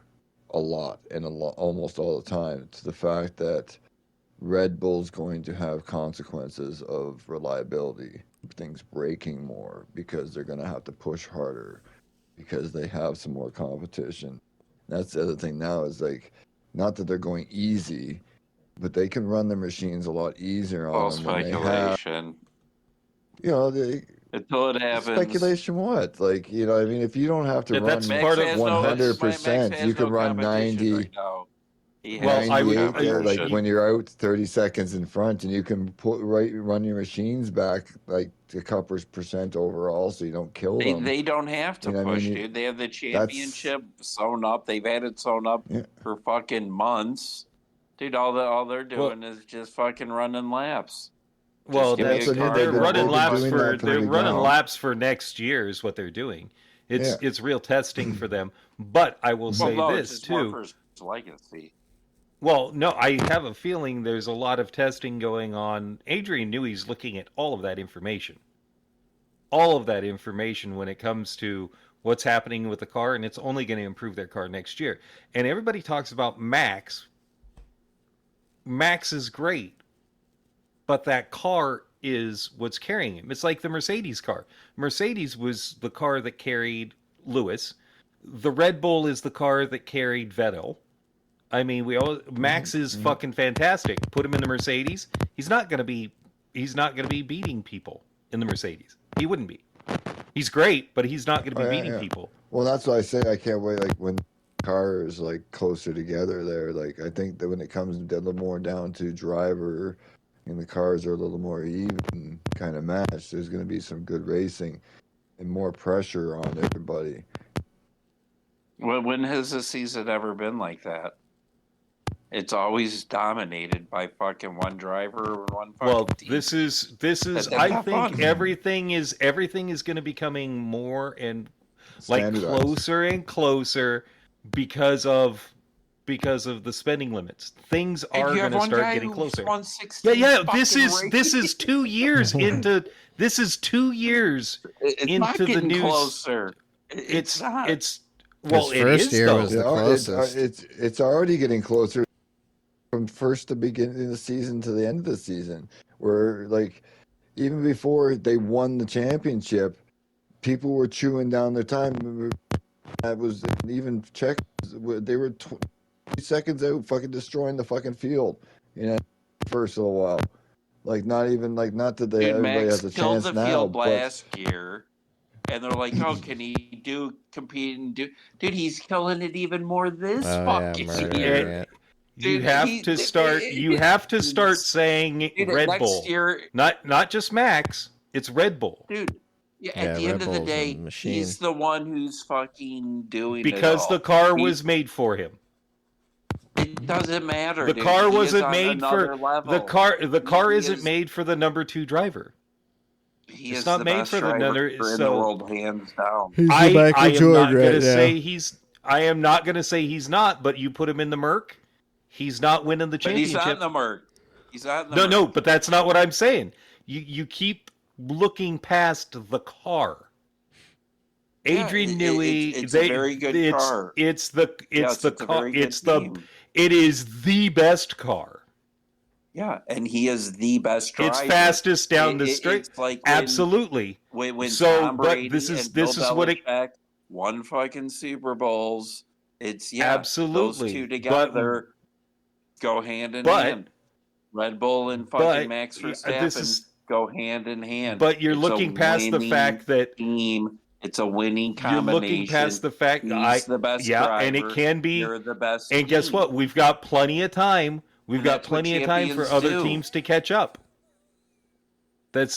a lot and almost all the time, to the fact that Red Bull's going to have consequences of reliability, things breaking more, because they're going to have to push harder because they have some more competition. That's the other thing now, is like, not that they're going easy, but they can run their machines a lot easier on them when they have, until it happens. Speculation what? Like, if you don't have to run 100%, you can run 90. Right now. Well, I would- 98 there, like should. when you're out 30 seconds in front and you can run your machines back like a couple percent overall so you don't kill them. They don't have to You know what I push, mean? dude. They have the championship sewn up. They've had it sewn up Yeah. for fucking months. Dude, all they're doing is just fucking running laps. Well, give me that's, a car. they're They've been running laps doing for that they're pretty running well. laps for next year is what they're doing. Yeah. It's real testing for them. But I will say no, this it's just more too. for his legacy. Well, no, I have a feeling there's a lot of testing going on. Adrian Newey's looking at all of that information. All of that information when it comes to what's happening with the car, and it's only going to improve their car next year. And everybody talks about Max. Max is great, but that car is what's carrying him. It's like the Mercedes car. Mercedes was the car that carried Lewis. The Red Bull is the car that carried Vettel. I mean, Max is fucking fantastic. Put him in the Mercedes. He's not going to be beating people in the Mercedes. He wouldn't be. He's great, but he's not going to be beating people. Well, that's why I say I can't wait. Like when cars like closer together, there. Like I think that when it comes a little more down to driver, and the cars are a little more even kind of matched, there's going to be some good racing and more pressure on everybody. When has the season ever been like that? It's always dominated by fucking one driver and one fucking Well, team. this is. That's I not think fun. everything is going to be becoming more and like Standardized. closer and closer because of the spending limits. Things And are you have going to one start guy getting who's closer. won 16 Yeah. This fucking is races. 2 years into. This is 2 years It's not into the getting news. closer. It's not. Well, His it first is year though. was the closest. It's already getting closer from first to beginning of the season to the end of the season. Where like even before they won the championship, people were chewing down their time. That was even check. They were 20 seconds out, fucking destroying the fucking field. You know, first little while. Like not that Dude, everybody Max has a killed chance the now. field But last year, and they're like, "Oh, can he compete and do?" Dude, he's killing it even more this fucking murdering year. it. You Dude, have to start. You have to start saying Dude, Red next Bull, year, not just Max. It's Red Bull. dude. Yeah, Yeah, at the end Red of the Bull's a day, machine. he's the one who's fucking doing Because it the all. car was made for him. It doesn't matter. The dude. car He is wasn't on made another for level. the car. The car He isn't is- made for the number 2 driver. He it's is not the made best for the driver another- in the so- world, hands down. He's I am not Jordan going right to now. say he's. I am not going to say he's not. But you put him in the Merc, he's not winning the But championship. he's not in the Merc. He's not in the Merc. No, but that's not what I'm saying. You keep looking past the car. Yeah, Adrian Newey, it's a very good car. It's the Yes, a car. very good It's the team. it is the best car. Yeah, and he is the best driver. It's fastest down the straight. It's like when, Absolutely. when So, Tom but Brady this is and Bill what it Belichick won fucking Super Bowls. It's Absolutely. Those two together go hand in but- hand. Red Bull and but fucking Max this Verstappen is- go hand in hand. But you're It's looking a past the winning fact that team. It's a winning you're combination. looking past the fact He's the best yeah, driver. and it can be. You're the best. And guess team. what? We've got plenty of time. We've And got that's what plenty of time for champions other do. teams to catch up.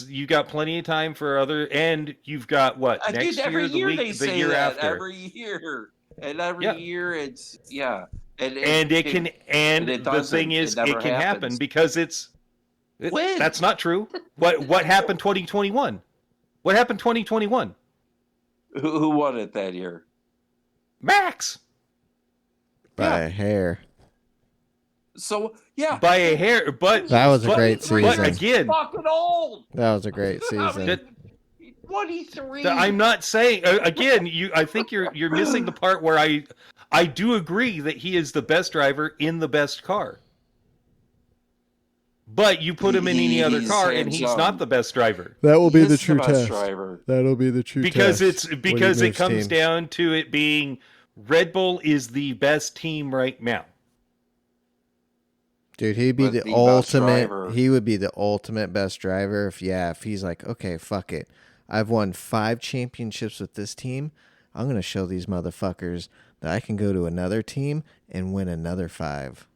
You got plenty of time for other, and you've got what next Dude, every year, they the say year that, after, every year, and every Yeah. year it's and it can. And it the thing doesn't. is, It it never can happen happens. because When? that's not true. What happened 2021? What happened 2021? Who won it that year? Max By a hair. So yeah, by a hair, but That was a great But season. again, fucking old. That was a great I season. mean, 23. I'm not saying again. I think you're missing the part where I do agree that he is the best driver in the best car. But you put him in any other He's car, and he's hands-on. not the best driver That will He be is the true best test. driver. That'll be the true because test. it's when he because it moves comes teams. down to it being Red Bull is the best team right now. Dude, he'd be But the the best ultimate. driver. He would be the ultimate best driver if he's like, okay, fuck it. I've won 5 championships with this team. I'm gonna show these motherfuckers that I can go to another team and win another 5.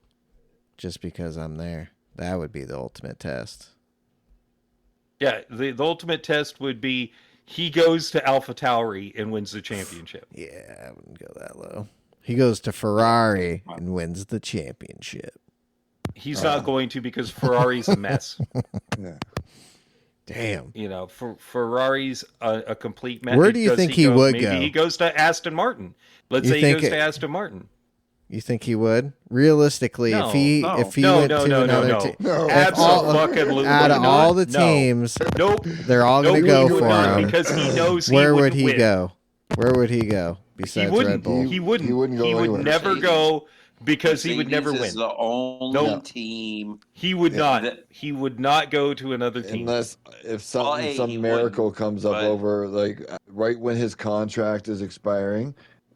just because I'm there. That would be the ultimate test. Yeah, the ultimate test would be he goes to AlphaTauri and wins the championship. Yeah, I wouldn't go that low. He goes to Ferrari and wins the championship. He's not going to because Ferrari's a mess. Yeah. Damn. You know, Ferrari's a complete mess. Where do you think he would maybe go? he goes to Aston Martin. Let's You say he think goes to Aston Martin. You think he would? Realistically, No, if he no. went No, to no, another no. team, No. Absolutely out of not. all the No. teams, Nope. they're all going to Nope, go he would for not, him. because he knows Where would wouldn't he win. go? Where would he go He besides wouldn't. Red Bull? He wouldn't. He wouldn't go He would anywhere. never Mercedes. go because he would never Mercedes win. is the only Nope. team. He would not. That- He would not go to another team. Unless if Well, hey, he some miracle wouldn't, comes up but- over like right when his contract is expiring,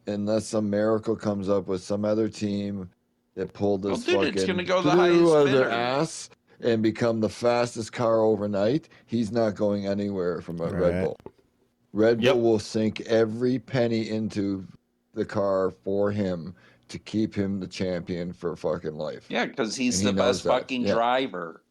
unless some miracle comes up with some other team that pulled this Well, dude, it's fucking gonna go the through highest out of their bidder. ass and become the fastest car overnight, he's not going anywhere from a Right. Red Bull. Red Yep. Bull will sink every penny into the car for him to keep him the champion for fucking life. Yeah, because he's And he the knows best that. fucking Yeah. driver.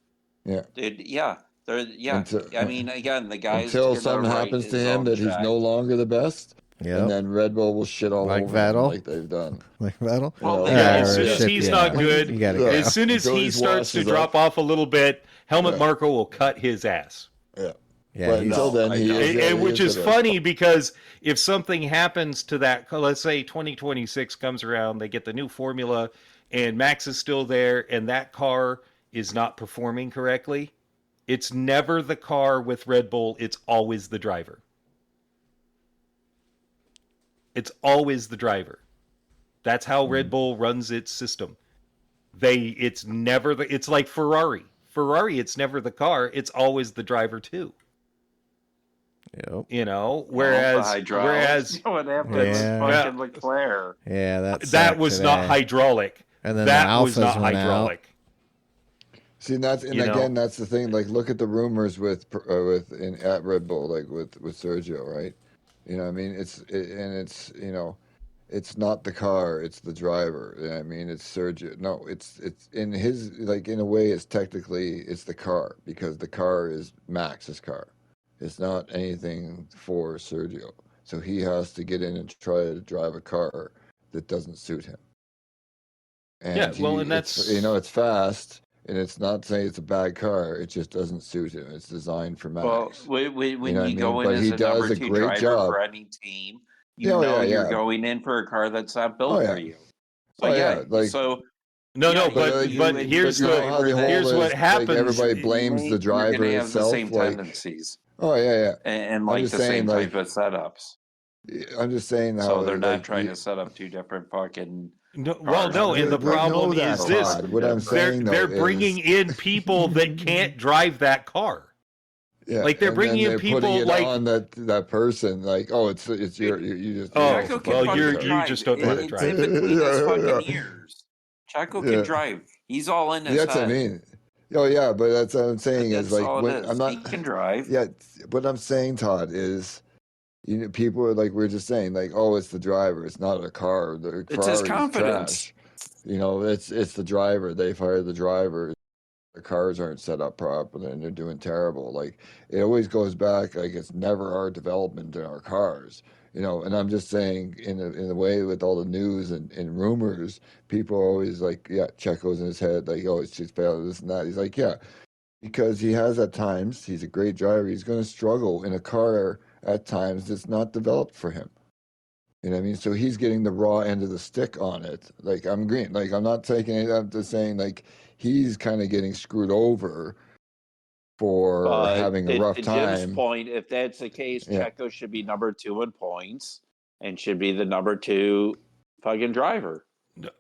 Yeah. Dude, yeah. Yeah. Until- I mean, again, the guy's Until gonna something write happens to his him own that he's check. no longer the best, Yep. and then Red Bull will shit all Like over him Vettel? like they've done. Like Vettel? Well, You know, Yeah, Yeah, as soon or as ship, he's yeah. not good, You gotta go. as soon as Until he he's starts to washes drop up. off a little bit, Helmut Yeah. Marko will cut his ass. Yeah. Yeah, But he's, until then, I he know. is, And which is good. funny because if something happens to that, let's say 2026 comes around, they get the new formula, and Max is still there, and that car is not performing correctly, it's never the car with Red Bull, it's always the driver. It's always the driver. That's how Red Bull runs its system. It's never it's like Ferrari. Ferrari, it's never the car, it's always the driver too. Yep. You know, The whereas hydraulics. What happened Yeah. with fucking Leclerc? Yeah, that that was not today. hydraulic. And then That the was Alphas not went hydraulic. See, and that's the thing. Like, look at the rumors at Red Bull, like with Sergio, right? You know, what I mean, it's you know, it's not the car, it's the driver. I mean, it's Sergio. No, it's in his, like, in a way, it's technically it's the car because the car is Max's car. It's not anything for Sergio, so he has to get in and try to drive a car that doesn't suit him. And Yeah, well, and that's- it's fast, and it's not saying it's a bad car. It just doesn't suit him. It's designed for Well, Max. when You know you what I mean? go in But as he a does number a two great driver job. for any team, you Yeah, know yeah, you're yeah. going in for a car that's not built Oh, yeah. for you. So Oh, yeah, like- so No, Yeah, no, you- but you- but you- here's you know the how they hold here's it, what like, happens. everybody blames the driver you're gonna have itself. the same Like, tendencies oh yeah, and I'm like just the saying, same like, type of setups. yeah. I'm just saying how So they're not like, trying to set up two different fucking. No, well, no, cars. and the We know problem that, is this: Todd. What I'm saying, they're though, bringing is, in people that can't drive that car. yeah, like, they're and bringing then in they're people putting it like- on that person. Like, oh, it's your you just. Oh, it's a Checo can well, fucking you're- fucking you drive. just don't know how to It's drive. in between his Yeah, fucking yeah. ears. Checo Yeah. can drive. He's all in his That's what I head. mean. Oh yeah, but that's what I'm saying That's is like all it when is. I'm not. He can drive. Yeah, what I'm saying, Todd, is, you know, people are like, we're just saying, like, oh, it's the driver, it's not a car. The It's his Ferrari's confidence. trash. You know, it's the driver. They fired the driver. The cars aren't set up properly, and they're doing terrible. Like, it always goes back, like, it's never our development in our cars. You know, and I'm just saying, in a way, with all the news and rumors, people are always like, yeah, Checo's in his head, like, oh, it's just failed, this and that. He's like, yeah, because he has at times, he's a great driver. He's going to struggle in a car at times that's not developed for him. You know what I mean? So he's getting the raw end of the stick on it. Like, I'm green. Like, I'm not taking it. I'm just saying, like, he's kind of getting screwed over for But having a rough to time. Jim's point, if that's the case, Yeah. Checo should be number 2 in points and should be the number 2 fucking driver.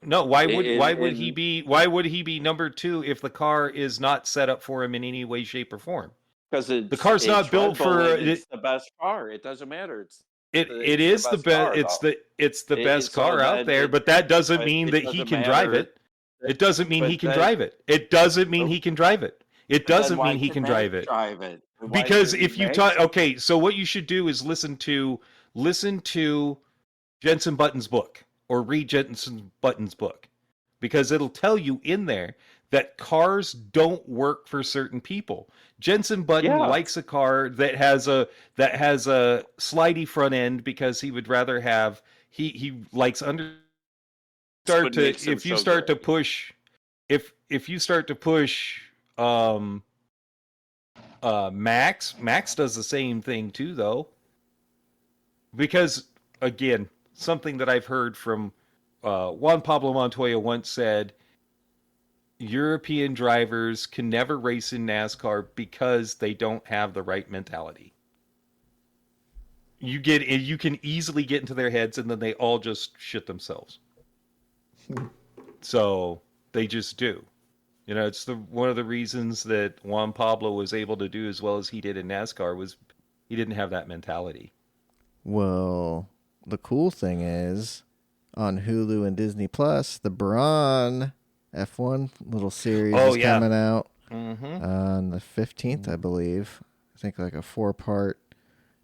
No, why would And- he be number 2 if the car is not set up for him in any way, shape, or form? Because The car's not built Red Bull for and it's the best car. It doesn't matter. It is the best. It's the best so car out then there, but that doesn't mean that he can drive it. It doesn't mean he can drive it. It doesn't mean he can drive it. It doesn't mean he can drive it. Because if you talk, okay, so what you should do is listen to Jensen Button's book or read Jensen Button's book, because it'll tell you in there that cars don't work for certain people. Jensen Button Yeah. likes a car that has a slidey front end because he would rather have he likes What makes him if you so start to great. push if you start to push Max does the same thing too, though, because again, something that I've heard from Juan Pablo Montoya once said, European drivers can never race in NASCAR because they don't have the right mentality. You can easily get into their heads, and then they all just shit themselves. So they just do. You know, it's one of the reasons that Juan Pablo was able to do as well as he did in NASCAR was he didn't have that mentality. Well, the cool thing is on Hulu and Disney Plus, the Braun F1 little series is coming out on the 15th, I believe. I think like a 4-part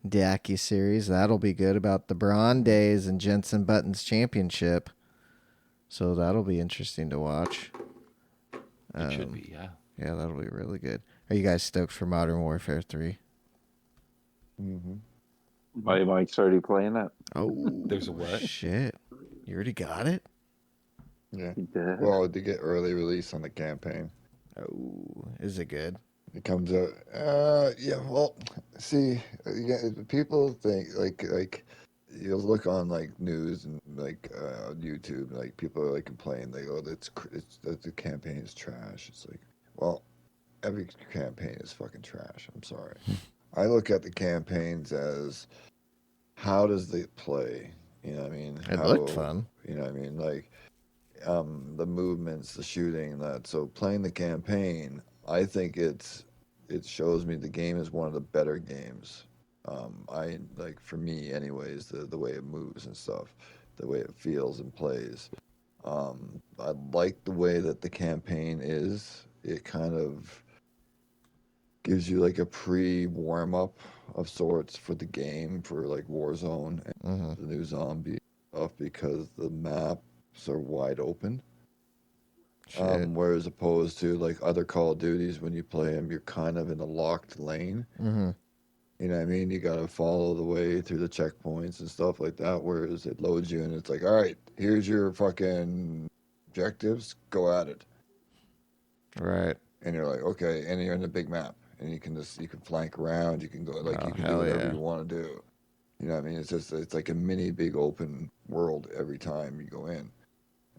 docu-series. That'll be good about the Braun days and Jensen Button's championship. So that'll be interesting to watch. It should be, yeah. Yeah, that'll be really good. Are you guys stoked for Modern Warfare 3? Mm-hmm. My Mike's already playing it. Oh, There's a what? Shit. You already got it? Yeah. He did. Well, to get early release on the campaign. Oh, is it good? It comes out. Yeah. Well, see, people think like you'll look on like news and like YouTube, like people are like complaining, they go, it's the campaign is trash. It's like, well, every campaign is fucking trash. I'm sorry. I look at the campaigns as how does it play? You know what I mean? It looked fun. You know what I mean? Like the movements, the shooting, that. So playing the campaign, I think it shows me the game is one of the better games. I like, for me anyways, the way it moves and stuff, the way it feels and plays. I like the way that the campaign is. It kind of gives you like a pre-warm up of sorts for the game, for like Warzone and the new zombie stuff, because the maps are wide open. Whereas opposed to like other Call of Duties, when you play them, you're kind of in a locked lane. Mm-hmm. You know what I mean? You got to follow the way through the checkpoints and stuff like that. Whereas it loads you and it's like, all right, here's your fucking objectives, go at it. Right. And you're like, okay, and you're in the big map, and you can flank around, you can go, like, you can do hell whatever yeah. you want to do. You know what I mean? It's like a mini big open world every time you go in.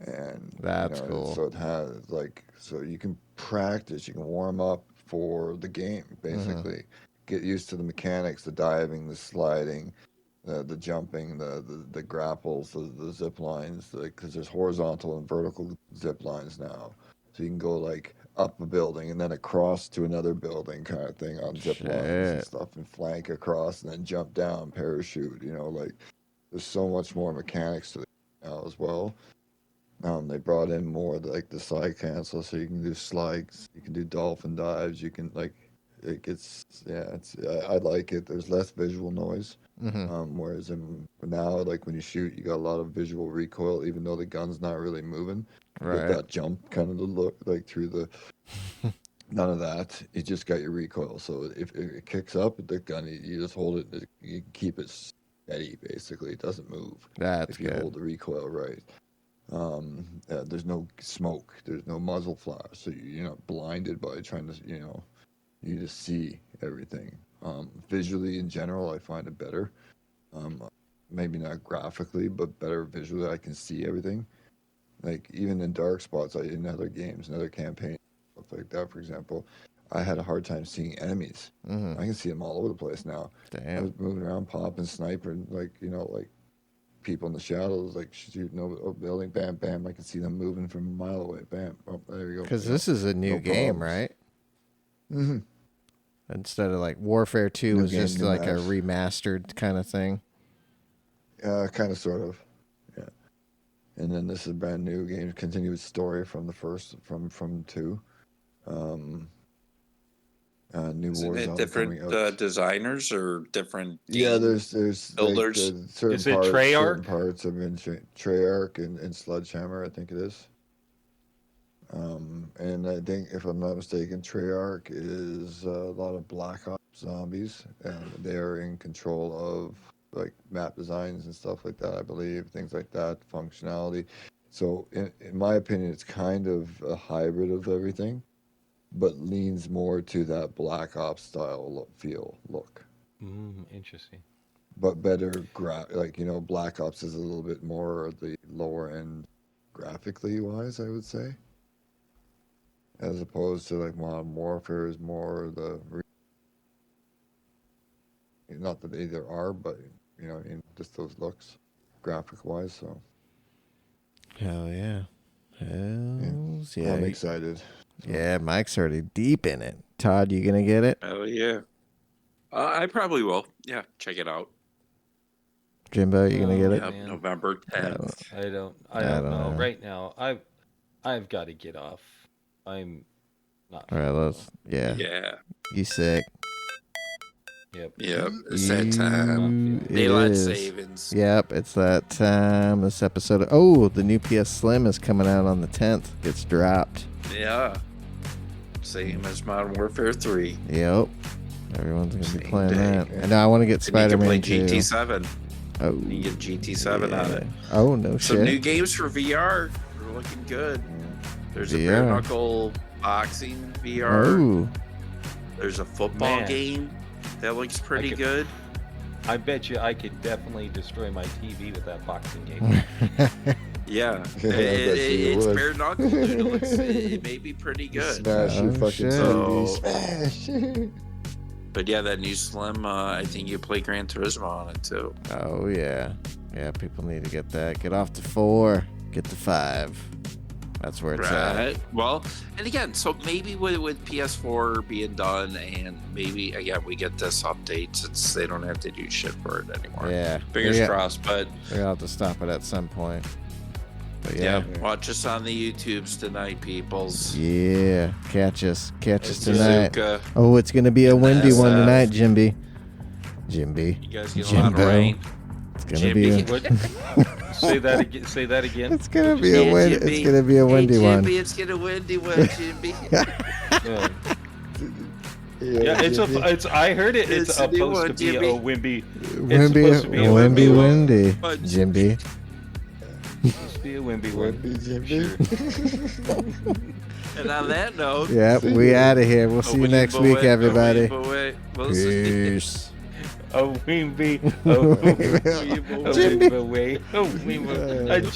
And That's cool. So it has like, so you can practice, you can warm up for the game, basically. Get used to the mechanics, the diving, the sliding, the jumping, the grapples, the zip lines, because there's horizontal and vertical zip lines now. So you can go like up a building and then across to another building kind of thing on zip lines and stuff, and flank across and then jump down, parachute. You know, like there's so much more mechanics to it now as well. They brought in more like the slide cancel, so you can do slides, you can do dolphin dives, you can like, it gets, yeah, I like it. There's less visual noise. Whereas now, like when you shoot, you got a lot of visual recoil, even though the gun's not really moving. You get that jump kind of the look, like through the, none of that. You just got your recoil. So if it kicks up, the gun, you just hold it, you keep it steady, basically. It doesn't move. That's if you hold the recoil right. There's no smoke, there's no muzzle flash, so you're not blinded by trying to, you just see everything. Visually in general, I find it better. Maybe not graphically, but better visually. I can see everything. Like even in dark spots, in other games, in other campaigns, stuff like that, for example, I had a hard time seeing enemies. I can see them all over the place now. Damn. I was moving around, popping, sniping, like, like people in the shadows, like shooting over a building, bam, bam. I can see them moving from a mile away, bam. Oh, there you go. Because this is a new game, problems. right? Instead of like Warfare 2 New was game, just new like a maps. remastered kind of thing. Kind of, sort of, yeah. And then this is a brand new game, continuous story from the first, from 2. New Isn't it Warzone different coming out. designers or different Yeah, game there's builders? like certain Is it parts. Treyarch? Certain parts have been Treyarch and Sledgehammer, I think it is. And I think, if I'm not mistaken, Treyarch is a lot of Black Ops zombies, and they're in control of like map designs and stuff like that. I believe things like that, functionality. So, in my opinion, it's kind of a hybrid of everything, but leans more to that Black Ops style look. Interesting. But better like, you know, Black Ops is a little bit more the lower end graphically wise, I would say, as opposed to like Modern Warfare is more not that either are, but you know, in just those looks, graphic wise. So Hell yeah. Hells yeah. I'm excited. So. Yeah, Mike's already deep in it. Todd, you gonna get it? Oh yeah. I probably will. Yeah, check it out. Jimbo, you gonna get it? Yep, November 10th. I don't know. Right now, I've got to get off. I'm not. All right, yeah. You sick? Yep. It's that time. Daylight savings. Yep, it's that time. This episode. Oh, the new PS Slim is coming out on the 10th. It's dropped. Yeah. Same as Modern Warfare 3. Yep. Everyone's gonna be playing that. Yeah. And I want to get Spider-Man you can play too. GT7. Oh, You get GT7 on it. Oh no Some shit. new games for VR. They're looking good. There's a VR. bare knuckle boxing VR. Oh. There's a football Man. game that looks pretty good. I bet you I could definitely destroy my TV with that boxing game. Yeah, Yeah, I bet you it's would. bare knuckle, dude. It may be pretty good. Smash your Oh, fucking shit. TV, smash. But yeah, that new Slim, I think you play Gran Turismo on it too. Oh yeah. Yeah, people need to get that. Get off to 4. Get to 5. That's where it's Right. Well, and again, so maybe with PS4 being done, and maybe again we get this update since they don't have to do shit for it anymore. at. Yeah. Fingers Yeah. crossed. But We're gonna have to stop it at some point. But yeah, yeah. watch us on the YouTubes tonight, peoples. Yeah. Catch us It's tonight. Suzuka. Oh, it's gonna be a And windy one SF. tonight, Jimby. Jimby. You guys get a lot of Jimbo. rain. It's gonna Jimby. be. What? Say that again. Say that again. It's gonna be a Yeah, wind. Jimby. It's gonna be a windy Hey, one. Jimmy, it's gonna windy one, Jimmy. Yeah. Yeah, it's. I heard it. It's It's a new supposed one, to be Jimmy. a Wimby. Windy, supposed to be a windy, Wimby. windy. But- Jimby. Supposed to be a Wimby one. Sure. And on that note, Yep, we out of here. We'll see you next week, everybody. We'll see. Peace. A Wimby. A Wimby. A Jimmy. Wimby. A Wimby. A Jimby.